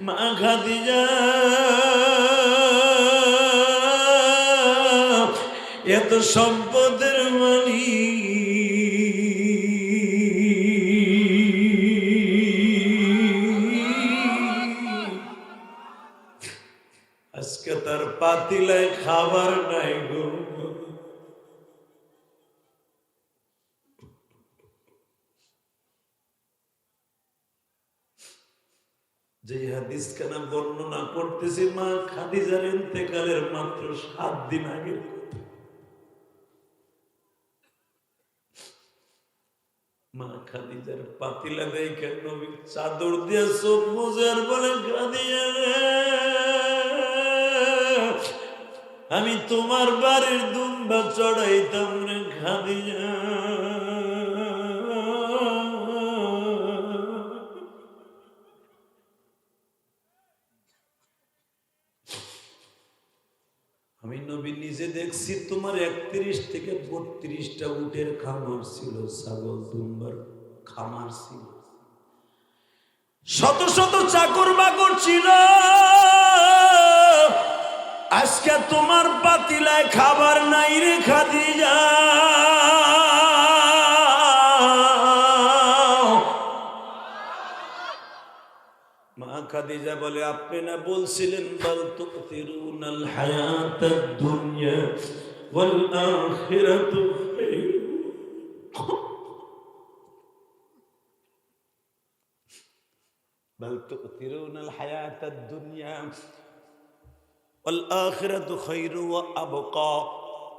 মা খাদিজা এত সম্পদের আজকে তার পাতিলায় খাবার নাই গো। যে হাদিস খানা বর্ণনা করতেছি মা খাদিজার ইন্তেকালের মাত্র 7 দিন আগে, মা খাদিজার পাতিলা দেখে নবী চাদর দিয়ে চোখ মুজার বলে, খাদিজা আমি তোমার বাড়ির দুম্বা চড়াইতাম রে খাদিজা। আমি নবী নিজে দেখছি তোমার 31 থেকে 32টা উটের খামার ছিল, ছাগল দুম্বার খামার ছিল, শত শত চাকর বাকর ছিল। আজকে তোমার পাতিলায় খাবার নাই রে খাদিজা। মা খাদিজা বলে, আপনি না বলছিলেন বাল তুতিরুনাল হায়াতাদ দুনিয়া ওয়াল আখিরাতু খায়র, বাল তুতিরুনাল হায়াতাদ দুনিয়া ওয়াল আখিরাতু খায়র ওয়া আবকা।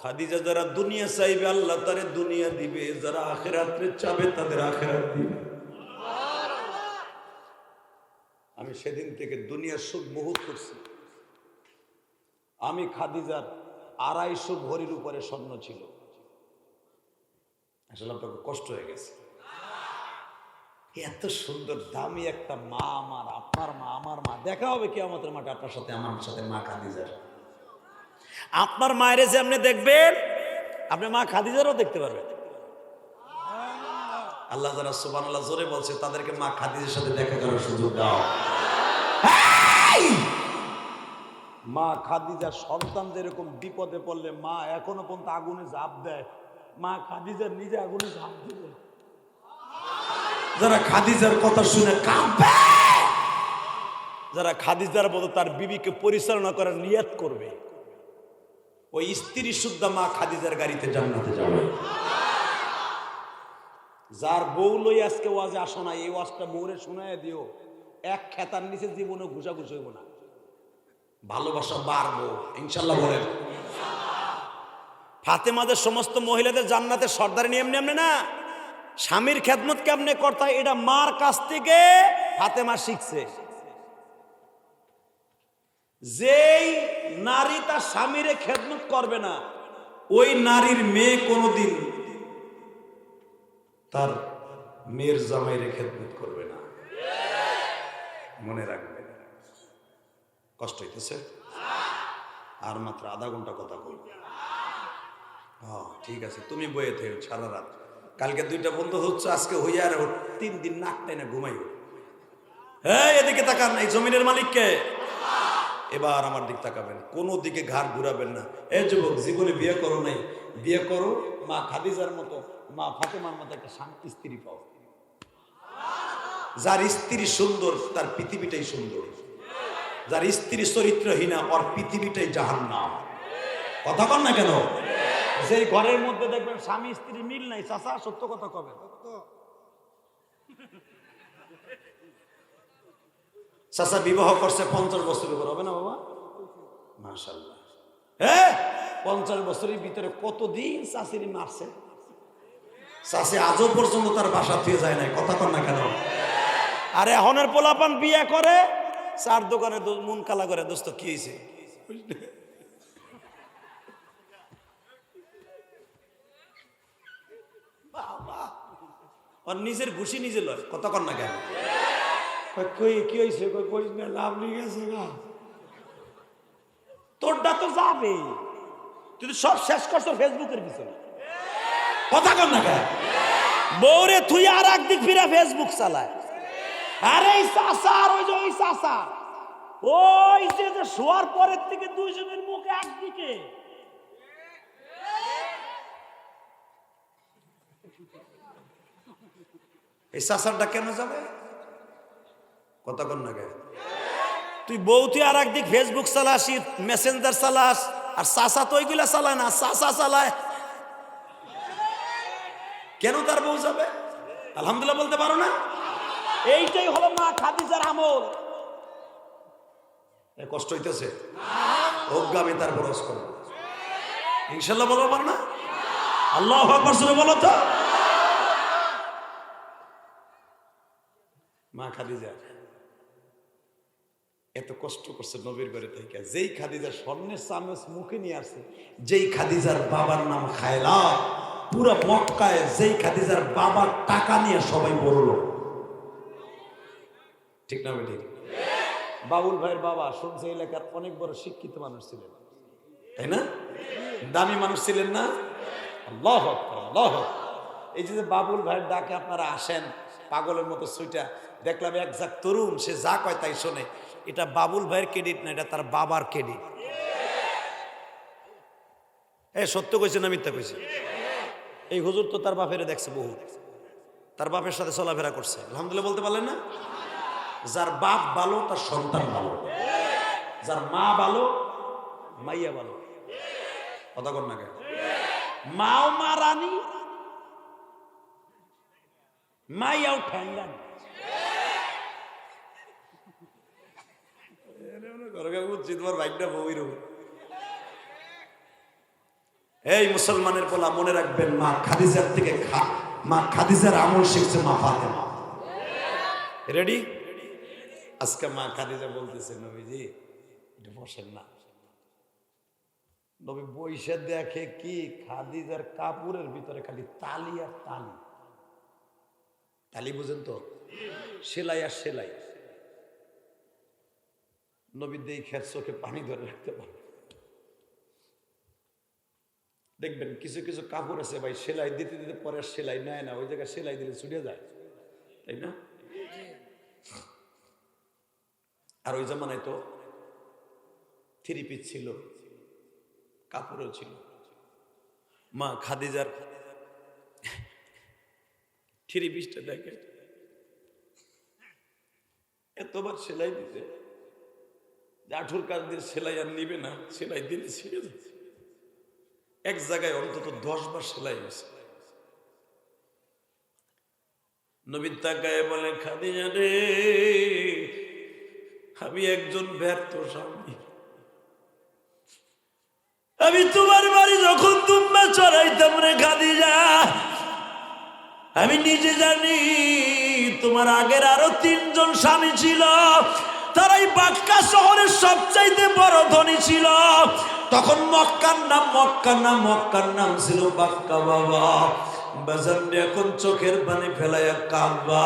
খাদিজা যারা দুনিয়া চাইবে আল্লাহ তারে দুনিয়া দিবে, যারা আখিরাতে চাবে তাদের আখিরাত দিবে। আমি সেদিন থেকে দুনিয়ার সুখ বহুত করছি। আমি খাদিজার 250 ভরির উপরে স্বর্ণ ছিল, আসলে আপনাকে কষ্ট হয়ে গেছে। এত সুন্দর দামি একটা মা আমার, আপনার মা আমার মা, দেখা হবে কিয়ামতের মাঠে আপনার সাথে আমার সাথে মা খাদিজার। আপনার মায়ের যে আপনি দেখবেন, আপনি মা খাদিজারও দেখতে পারবেন। আল্লাহ যারা সুবহানাল্লাহ জোরে বলছে তাদেরকে মা খাদিজার সাথে দেখা করার সুযোগ দাও। মা খাদিজার সন্তান যেরকম বিপদে পড়লে মা এখনো পর্যন্ত আগুনে ঝাঁপ দেয়, মা খাদিজার নিজে আগুনে ঝাঁপ দিবে। যারা খাদিজার কথা শুনে কাঁদবে, যারা খাদিজার মতো তার বিবিকে পরিচালনা করার নিয়ত করবে, ওই স্ত্রী শুদ্ধ মা খাদিজার গাড়িতে জান্নাতে যাবে। যার বউ লই আজকে ওয়াজে আসো না, এই ওয়াজটা বউরে শোনায় দিও, এক খেতার নিচে জীবনে ঘুষাঘুষি হইব না, ভালোবাসা বাড়বো ইনশাল্লাহ। বলেন ফাতেমাদের সমস্ত মহিলাদের জান্নাতের সর্দার নিয়ম নেমনে না, স্বামীর খেদমত কেমনে করতে হয় এটা মার কাছ থেকে ফাতেমা শিখছে। যেই নারী তার স্বামীর খেদমত করবে না, ওই নারীর মেয়ে কোনোদিন তার মেয়ের জামাইরে খেদমত করবে না, মনে রাখবে। কষ্ট হইতেছে? আর মাত্র আধা ঘন্টা কথা বলবো। হ্যাঁ ঠিক আছে, তুমি বইয়ে থেকো সারা রাত। কালকে 2টা বন্ধ হচ্ছে, আজকে হইয়া আর 3 দিন নাক টাইনা ঘুমাইও। হ্যাঁ এদিকে তাকান, এই জমিনের মালিককে। এবার আমার দিক তাকাবেন, কোনো দিকে ঘাড় ঘুরাবেন না। এই যুবক, জীবনে বিয়ে করো নাই, বিয়ে করো, মা খাদিজার মতো, মা ফাতেমার মতো একটা শান্তি স্ত্রী পাও। যার স্ত্রী সুন্দর তার পৃথিবীটাই সুন্দর, যার স্ত্রী চরিত্রহীনা ওর পৃথিবীটাই জাহান্নাম। কথা কন না কেন? যেই ঘরের মধ্যে দেখবেন স্বামী স্ত্রী মিল নাই, চাচা সত্য কথা কবে, চাচা বিবাহ করছে 50 বছরের উপর, হবে না বাবা? মাশাআল্লাহ। হ্যাঁ, 50 বছরের ভিতরে কতদিন চাচিরি মারছে, চাচি আজও পর্যন্ত তার বাসা থেকে যায় নাই। কথা কন না কেন? আর এখনের পোলাপান বিয়ে করে, চার দোকানে মন কালা করে, দোস্ত কি হয়েছে, আর নিজের ঘুষি নিজে লয়। কথা কন না কেন? কই কি হয়েছে, কই না লাভ নিয়ে গেছে না, তোরটা তো যাবে, তুই তো সব শেষ করছো ফেসবুকের পিছনে। কথা কন না কেন? বউরে তুই আর একদিক ফিরা ফেসবুক চালায়, আরে এই চাচা আর ওই যে ওই চাচা, ওই যে শোয়ার পরের থেকে দুইজনের মুখ একদিকে। এই চাচারটা কেন যাবে? কথা কন না কেন? তুই বউ তুই আর একদিক ফেসবুক চালাস, মেসেঞ্জার চালাস, আর চাচা তো ওইগুলা চালায় না, চাচা চালায়। কেন তার বউ যাবে? আলহামদুলিল্লাহ বলতে পারো না? এইটাই হলো মা খাদিজার আমল। কষ্ট হইতেছে, অজ্ঞামী তার বরস করো ইনশাল্লাহ, বলবো পারো না? আল্লাহু আকবার জোরে বলো তো। মা খাদিজা এত কষ্ট করছে নবীর ঘরে থেকে, যেই খাদিজা স্বর্ণের চামচ মুখে নিয়ে আসছে, যেই খাদিজার বাবার নাম খায়লা, পুরো মক্কায় যেই খাদিজার বাবার টাকা নিয়ে সবাই বললো, ঠিক না বেটি? বাবুল ভাইয়ের বাবা শুনছে এলাকার অনেক বড় শিক্ষিত মানুষ ছিলেন, তাই না? দামি মানুষ ছিলেন না? আল্লাহু আকবার, আল্লাহু আকবার। এই যে বাবুল ভাইয়ের ডাকে আপনারা আসেন পাগলের মতো ছুইটা, দেখলাম এক জাক তরুণ, সে যা কয় তাই শোনে। এটা বাবুল ভাইয়ের ক্রেডিট না, এটা তার বাবার ক্রেডিট। এ সত্য কইছে না মিথ্যা কইছে? এই হুজুর তো তার বাপের দেখছে বহু, তার বাপের সাথে চলাফেরা করছে। আলহামদুলিল্লাহ বলতে পারলেন না? যার বাপ ভালো তার সন্তান ভালো, যার মা ভালো মাইয়া ভালো। কথা কর না কেন? মাও মা রানী, মাইয়াও ঠ্যাঙ্গানি। এই মুসলমানের পোলা মনে রাখবেন, মা খাদিজার থেকে মা খাদিজার আমল শিখছে মা ফাতেমা। রেডি? আজকে মা খাদিজা বলতেছে, নবীজি একটু বসেন না। নবী বইসা দেখে কি, খাদিজার কাপড়ের ভিতরে খালি তালি আর তালি। তালি বুঝেন তো? সেলাই আর সেলাই। নবী দেখে চোখে পানি ধরে রাখতে পারে। দেখবেন কিছু কিছু কাপড় আছে ভাই, সেলাই দিতে দিতে পরে সেলাই নেয় না, ওই জায়গায় সেলাই দিলে ছুটে যায়, তাই না? আর ওই জামানায় তো থ্রি পিস ছিল, কাপড়ও ছিল। মা খাদিজার থ্রি পিসটা দেখে এতবার সেলাই দিতে, আঠুর কাজ দিয়ে সেলাই আর নিবে না, সেলাই দিলে ছিঁড়ে যাচ্ছে। এক জায়গায় অন্তত 10 বার সেলাই হয়েছে। নবীন তাকায় বলে, খাদিজা রে, আমি একজন ব্যর্থ স্বামী। আমি তোমার বাড়ি যখন দুম্বা চড়াইতাম রে খাদিজা, আমি নিজে জানি তোমার আগের আরো 3 জন স্বামী ছিল, তারাই বাক্কা শহরের সবচাইতে বড় ধনী ছিল। তখন মক্কার নাম ছিল বাক্কা। বাবা বাজার এখন চোখের পানি ফেলাইয়া কাঁদবা।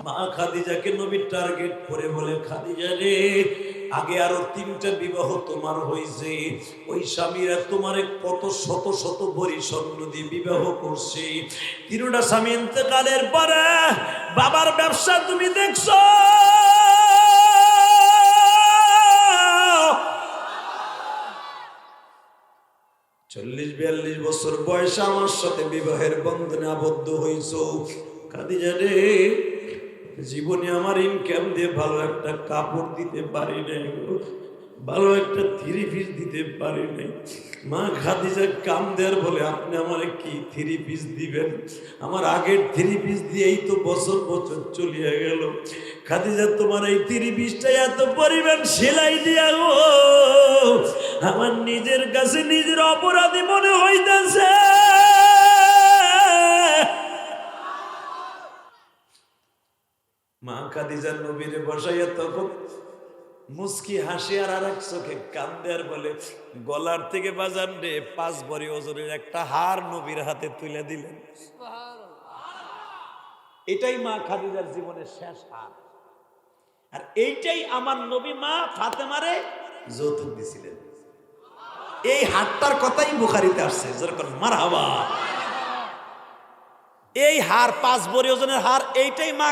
মা খাদিজাকে নবীর টার্গেট করে বলে, খাদিজা রে, আগে আরো 3টা বিবাহ তোমার হয়েছে, ওই স্বামীরা তোমারে কত শত শত ভরি স্বর্ণ দিয়ে বিবাহ করছে। 3টা স্বামী ইন্তেকালের পরে বাবার ব্যবসা তুমি দেখছো। 40-42 বছর বয়সে আমার সাথে বিবাহের বন্ধনে আবদ্ধ হইছ। খাদিজা রে, জীবনে আমার ইনকাম দিয়ে ভালো একটা কাপড় দিতে পারি নাই গো। ভালো একটা 3 পিস দিতে পারি নাই। মা খাদিজা কান্দের বলে, আপনি আমারে কি 3 পিস দিবেন? আমার আগের 3 পিস দিয়েই তো বছর বছর চলিয়া গেল। খাদিজা, তোমার এই 3 পিসটা এত পরিমাণ সেলাই দিয়া গো, আমার নিজের কাছে নিজের অপরাধী মনে হইতাছে। মা খাদিজা নবীরে বসাইয়া তখন মুস্কি হাসি আর এক চোখে কান্দে আর বলে, গলার থেকে বাজান রে 5 ভরি ওজনের একটা হার নবীর হাতে তুলে দিলেন। এটাই মা খাদিজার জীবনের শেষ হার। আর এইটাই আমার নবী মা ফাতেমারে যৌতুক দিছিলেন। এই হারটার কথাই বুখারীতে আসছে, যেরকম মারহাবা। এই হার 5 ভরি ওজনের হার, এইটাই মা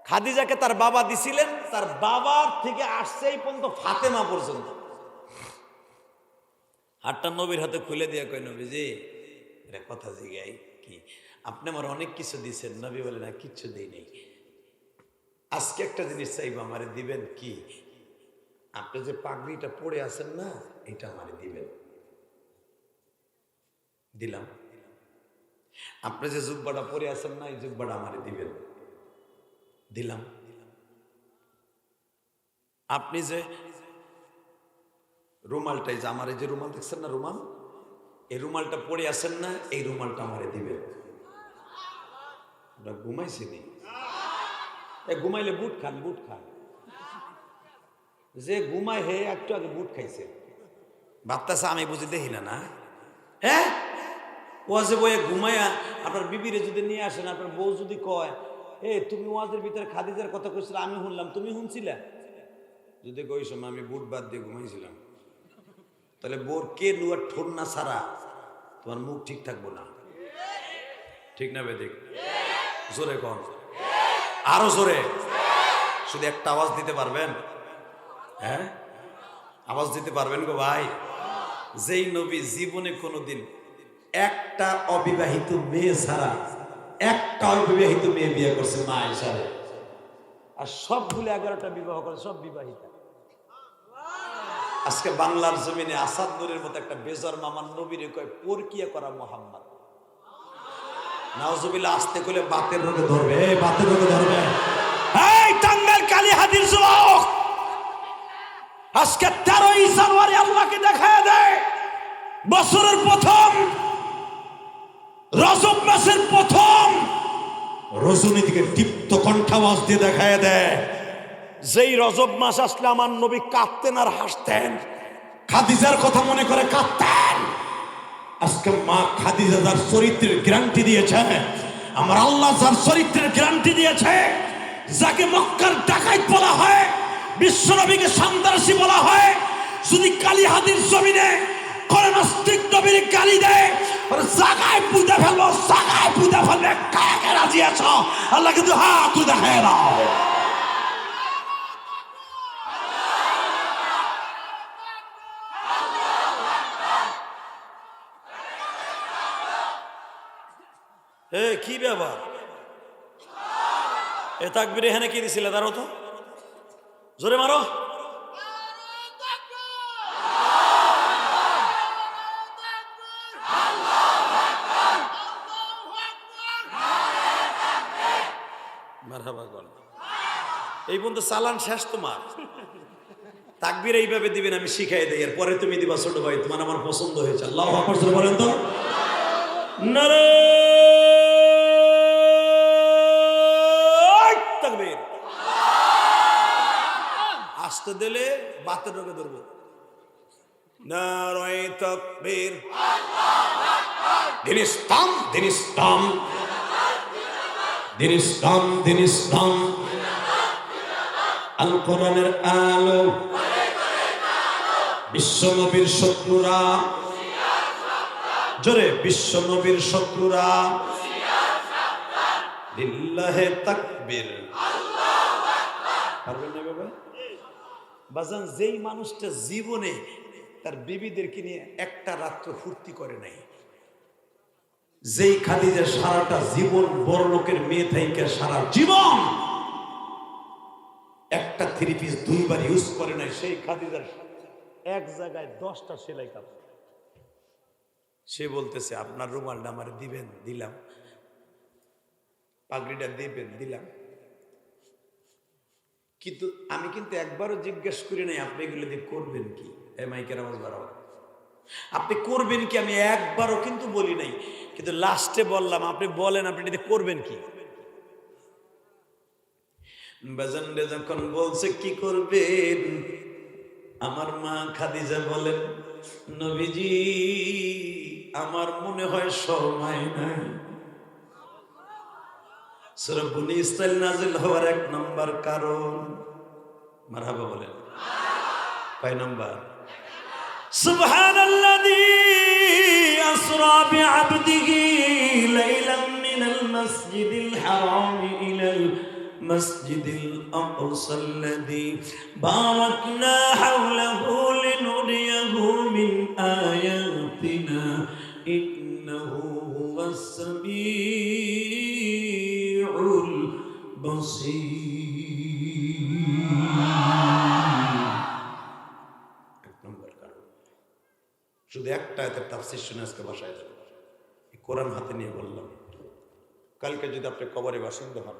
খাদিজাকে তার বাবা দিছিলেন। তার বাবার থেকে আসছে এই পর্যন্ত ফাতেমা পর্যন্ত। হাতটা নবীর হাতে খুলে দিয়ে কয়, নবীজি এটা কথা জিগাই কি, আপনি আমার অনেক কিছু দিচ্ছেন। নবী বলে, না কিচ্ছু দিই নেই, আজকে একটা জিনিস চাইবো, আমারে দিবেন কি? আপনি যে পাগড়িটা পরে আছেন না, এটা আমারে দিবেন। দিলাম। আপনি যে জুব্বাটা পরে আছেন না, এই জুব্বাটা আমারে দিবেন। দিলাম। আপনি যে রুমালটাই, যে আমার এই যে রুমাল দেখছেন না, রুমাল, এই রুমালটা পরে আছেন না, এই রুমালটা আমারে দিবেন। ঘুমাইছি নি? ঘুমাইলে বুট খান, বুট খান। যে ঘুমায় হে একটু আগে বুট খাইছে, ভাবতেছে আমি বুঝি দেখি না। না হ্যাঁ, ওয়াজে বয়ে ঘুমায়া আপনার বিবিরে যদি নিয়ে আসেন, আপনার বউ যদি কয়, তুমি ওয়াজের ভিতরে খাদিজার কথা কইছিলে, আমি শুনলাম, তুমি শুনছিলে? যদি কই সময় আমি বুট বাদ দিয়ে ঘুমাইছিলাম, তাহলে বোর কে লুয়ার ঠোর না ছাড়া তোমার মুখ ঠিক থাকবো না। ঠিক না বেদিক? জোরে কন, আরো জোরে। শুধু একটা আওয়াজ দিতে পারবেন? হ্যাঁ, আওয়াজ দিতে পারবেন গো ভাই? যেই নবী জীবনে কোনোদিন একটা অবিবাহিত মেয়ে ছাড়া একটা অবিবাহিত মেয়ে বিয়ে করছে, মা আয়েশারে, আর সবগুলো 11টা বিবাহ করে, সব বিবাহিতা। আজকে বাংলার জমিনে আসাদ নূরের মতো একটা বেজর মামার নবীরে কয় পরকিয়া করা মোহাম্মদ। নাউজুবিল্লাহ, আসতে কইলে বাতের রোগে ধরবে, বাতের রোগে ধরবে। এই টাঙ্গাইল কালীহাতির যুবক, আজকে 13ই জানুয়ারি আল্লাহকে দেখায় দেয় বছরের প্রথম রজব মাসের প্রথম রজনীতিকে দীপ্ত কণ্ঠাওয়াজ দিয়ে দেখায় দেয়। যেই রজব মাস আসলে আমার নবী কাঁদতেন আর হাসতেন, খাদিজার কথা মনে করে কাঁদতেন। আজকে মা খাদিজা যার চরিত্রের গ্যারান্টি দিয়েছে, আমার আল্লাহ যার চরিত্রের গ্যারান্টি দিয়েছে, যাকে মক্কার ডাকাইত বলা হয়, বিশ্বনবীকে সন্ত্রাসী বলা হয়, যদি কালীহাতির জমিনে করে নাস্তিক নবীর গালি দেয়, জাগায় পুঁতে ফেলবো, জাগায় পুঁতে ফেলবে। কাকে রাজি আছো? আল্লাহ কিন্তু হাত দেখায় দাও। কি ব্যাপার? এ তাকবীর এখানে কি দিছিলে? দাঁড়ো তো, জোরে মারো। এই পর্যন্ত চালান শেষ তোমার। তাকবীর এইভাবে দিবেন, আমি শিখাই দেই, এর পরে তুমি দিবা ছোট ভাই, তোমার আমার পছন্দ হয়েছে। আল্লাহু আকবার বলেন তো। নারায়ে তাকবীর। আসতে দিলে বাতের রোগে ধরবো। নারায়ে তাকবীর। দিন ইসলাম, দিন ইসলাম, দিন ইসলাম, দিন ইসলাম। আল কোরআনের আলো, বিশ্ব নবীর শত্রুরা, জোরে, বিশ্ব নবীর শত্রুরা, লিল্লাহে তাকবীর। পারবেন না বাবা? বাজান, যেই মানুষটা জীবনে তার বিবিদেরকে নিয়ে একটা রাত্র ফুর্তি করে নাই, যেই খাদিজা সারাটা জীবন বড় লোকের মেয়ে থেকে সারা জীবন একটা একটা থ্রি পিস দুইবার ইউজ করে নাই, সেই খাদিজার এক জায়গায় 10টা সেলাই কাপড়। সে বলতেছে আপনার রুমালটা আমার দিবেন, দিলাম। পাগড়িটা দিবেন, দিলাম। কিন্তু আমি কিন্তু একবারও জিজ্ঞেস করি নাই আপনি এগুলো দিয়ে করবেন কি। মাইকের আওয়াজ বাড়াও, আপনি করবেন কি আমি একবারও কিন্তু বলি নাই। কিন্তু লাস্টে বললাম আপনি বলেন আপনি এটাতে করবেন কি। বাজানরে যখন বলছে কি করবেন, আমার মা খাদিজা বলেন নবীজি আমার মনে হয় সময় নাই। সূরা বনী ইসরাইল নাযিল হওয়ার 1 নম্বর কারণ, মারহাবা বলেন, কয় নম্বর? সুবহানাল্লাযী আসরা বিআবদিহি লাইলাম মিনাল মাসজিদিল হারাম ইলাল মাসজিদিল আকসাল্লাযী বারাকনা হাওলাহু লিনুরিয়াহু মিন আয়াতিনা ইন্নাহু হুয়াস সামিউল বাসীর। শুধু একটা আয়াতের তাফসীর শুনে আজকে বাসায় যাবো। এই কোরআন হাতে নিয়ে বললাম, কালকে যদি আপনি কবরে বাসিন্দা হন,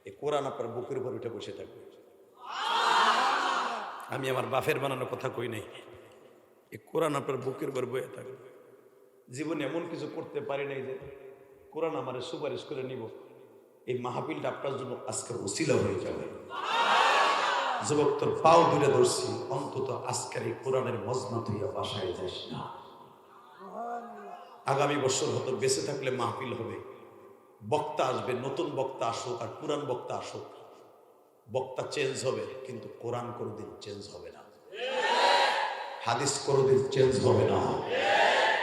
এই কোরআন আপনার বুকের উপর উঠে বসে থাকবে। আমি আমার বাপের বানানো কথা কই নাই, এই কোরআন আপনার বুকের উপর বয়ে থাকবে। জীবনে এমন কিছু করতে পারি নাই যে কোরআন আমার সুপারিশ করে নিব। এই মাহফিলটা আপনার জন্য আজকে ওসিলা হয়ে যাবে। যুবক তোর পাও দূরে ধরছি, অন্তত আজকের এই কোরআনের মজমাত হইয়া বাসায় যাস না। আগামী বছর হয়তো বেঁচে থাকলে মাহফিল হবে, বক্তা আসবে, নতুন বক্তা আসুক আর পুরান বক্তা আসুক, বক্তা চেঞ্জ হবে কিন্তু কোরআন কোনোদিন চেঞ্জ হবে না, হাদিস কোনোদিন চেঞ্জ হবে না,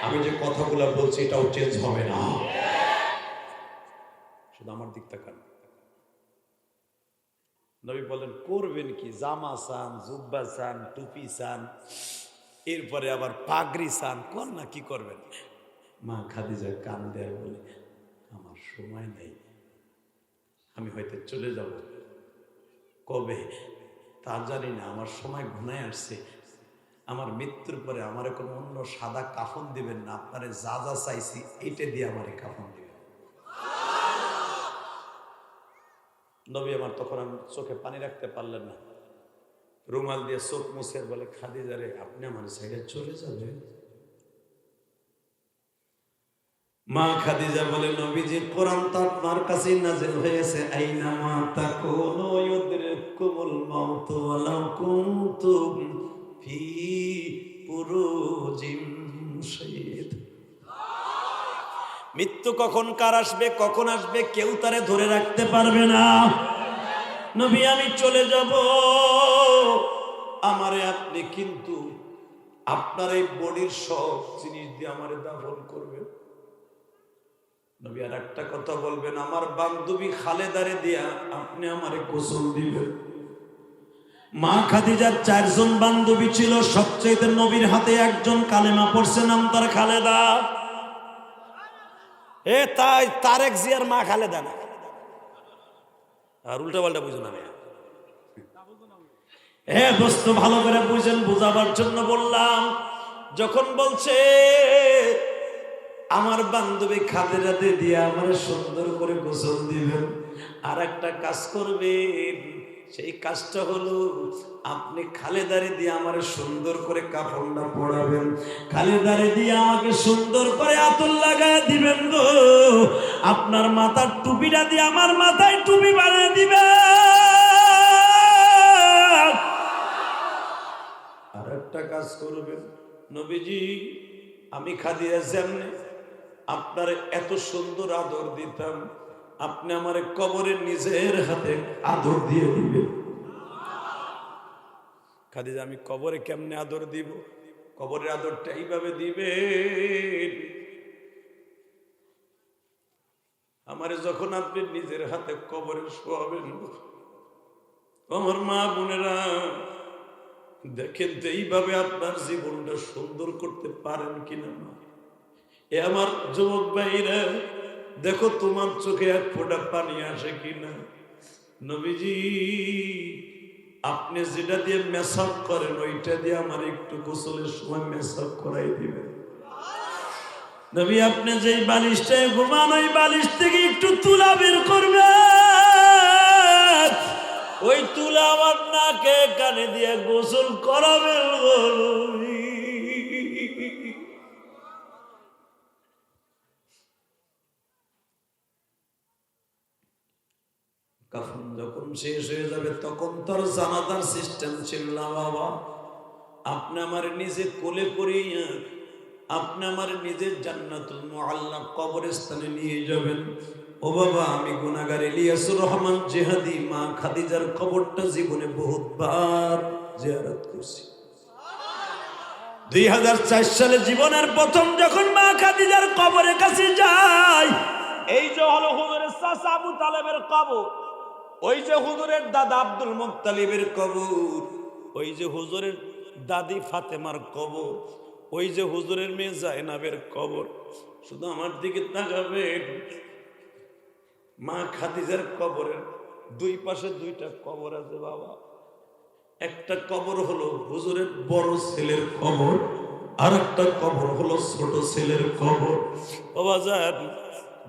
আমি যে কথাগুলো বলছি এটাও চেঞ্জ হবে না। শুধু আমার দিক তাকান। নবী বলেন করবেন কি? জামা চান, জুব্বা চান, টুপি চান, এরপরে আবার পাগড়ি চান, কোন না কি করবেন? মা খাদিজা কান দেয় বলে আমার সময় নেই, আমি হয়তো চলে যাব, কবে তা জানি না, আমার সময় ঘনায় আসছে, আমার মৃত্যুর পরে আমার কোনো অন্য সাদা কাফন দিবেন না, আপনারে যা যা চাইছি এইটা দিয়ে আমার কাফন দিবেন। নবী আমার তখন আমি চোখে পানি রাখতে পারলেন না, রুমাল দিয়ে চোখ মুছে বলে খাদিজা রে আপনি আমার সাইডে চলে যাবেন। মা খাদিজা বলে নবীজি কোরআন তো আপনার কাছেই নাযিল হয়েছে, আইনা মা তাকুনু ইউদরিকুমুল মাউত ওয়ালাউ কুনতুম ফি বুরুজিম শাইদ। মৃত্যু কখন কার আসবে, কখন আসবে কেউ তারে ধরে রাখতে পারবে না। নবী আমি চলে যাব, আমারে আপনি কিন্তু আপনার এই বডির সব জিনিস দিয়ে আমারে দাফন করবেন। নবী আর একটা কথা বলবেন, আমার বান্ধবী খালেদারে দিয়া আপনি আমারে গোসল দিবেন। মা খাদিজার 4 জন বান্ধবী ছিল, সবচেয়ে নবীর হাতে একজন কালেমা পড়ছে, নাম তার খালেদা। এ তাই তারেক জিয়ার মা খালেদা না, আর উল্টা পাল্টা বুঝো না। হ্যাঁ দোস্ত ভালো করে বুঝেন, বুঝাবার জন্য বললাম। যখন বলছে আমার বান্ধবী খালেদাতে দিয়ে আমার সুন্দর করে গোসল দিবেন, আর একটা কাজ করবেন, সেই কাজটা হলো আপনি খালেদারে দিয়ে আমার সুন্দর করে কাফনটা পরাবেন, খালেদারে দিয়ে আমাকে সুন্দর করে আতর লাগায় দিবেন গো, আপনার মাথার টুপিটা দিয়ে আমার মাথায় টুপি বানিয়ে দিবেন। আর একটা কাজ করবেন, নবীজি আমি খাদিজা যেমনে আপনার এত সুন্দর আদর দিতাম, আপনি আমার কবরে নিজের হাতে আদর দিয়ে দিবেন। খাদিজা আমি কবরে কেমনে আদর দিব? কবরের আদরটা এইভাবে দিবেন, আমারে যখন আপনি নিজের হাতে কবরে শোয়াবেন, আমার মা বোনেরা দেখেন তো এইভাবে আপনার জীবনটা সুন্দর করতে পারেন কিনা। এ আমার যুবক ভাইরা দেখো তোমার চোখে এক ফোঁটা পানি আসে কিনা। নবীজি আপনি যেটা দিয়ে মেসাপ করেন ওইটা দিয়ে আমার একটু গোসলের সময় মেসাপ করাই দিবেন। নবী আপনি যেই বালিশটায় ঘুমান ওই বালিশ থেকে একটু তুলা বের করবেন, ওই তুলা আমার নাকে কানে দিয়ে গোসল করাবেন। কাফন যখন শেষ হয়ে যাবে তখন তোর জানাজার সিস্টেম ছিল না বাবা। আপনি আমার নিজে কোলে করিয়া আপনি আমার নিজের জান্নাতুল মুআল্লা কবরস্থানে নিয়ে যাবেন। ও বাবা, আমি গুনাহগার ইলিয়াসুর রহমান জিহাদি মা খাদিজার কবরটা জীবনে বহুতবার জিয়ারত করছি। 2004 সালে জীবনের প্রথম যখন মা খাদিজার কবরের কাছে যাই, এই যে হলো হুজুরের চাচা আবু তালেবের কবর, ওই যে হুজুরের দাদা আব্দুল মুত্তালিবের কবর, ওই যে হুজুরের দাদি ফাতেমার কবর, ওই যে হুজুরের মেয়ে জায়নাবের কবর। শুধু আমার দিকে তাকাবেন, মা খাদিজার কবরের দুই পাশে দুইটা কবর আছে বাবা। একটা কবর হলো হুজুরের বড় ছেলের কবর, আর একটা কবর হলো ছোট ছেলের কবর। বাবা যান,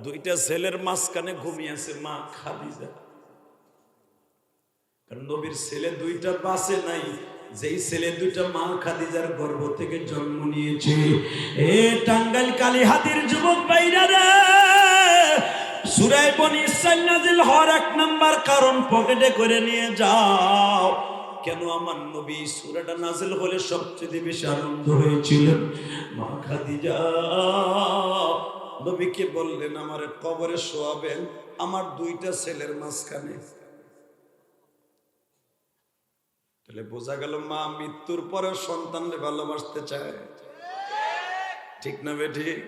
দুইটা ছেলের মাঝখানে ঘুমিয়েছে মা খাদিজা। কারণ নবীর ছেলে দুইটা বাঁচে নাই, যেই ছেলে দুইটা মা খাদিজার গর্ভ থেকে জন্ম নিয়েছে। এ টাঙ্গাইল কালীহাতির যুবক ভাইরা রে, সূরা বনী ইসরাঈল নাযিল হওয়ার 1 নাম্বার কারণ পকেটে করে নিয়ে যাও। কেন আমার নবী সূরাটা নাযিল হলে সবচেয়ে বেশি আনন্দ হয়েছিলেন? মা খাদিজা নবীকে বললেন আমার কবরে শোয়াবেন আমার দুইটা ছেলের মাঝখানে। তাহলে বোঝা গেল মা মৃত্যুর পরে সন্তানকে ভালোবাসতে চায়, ঠিক না বেঠিক?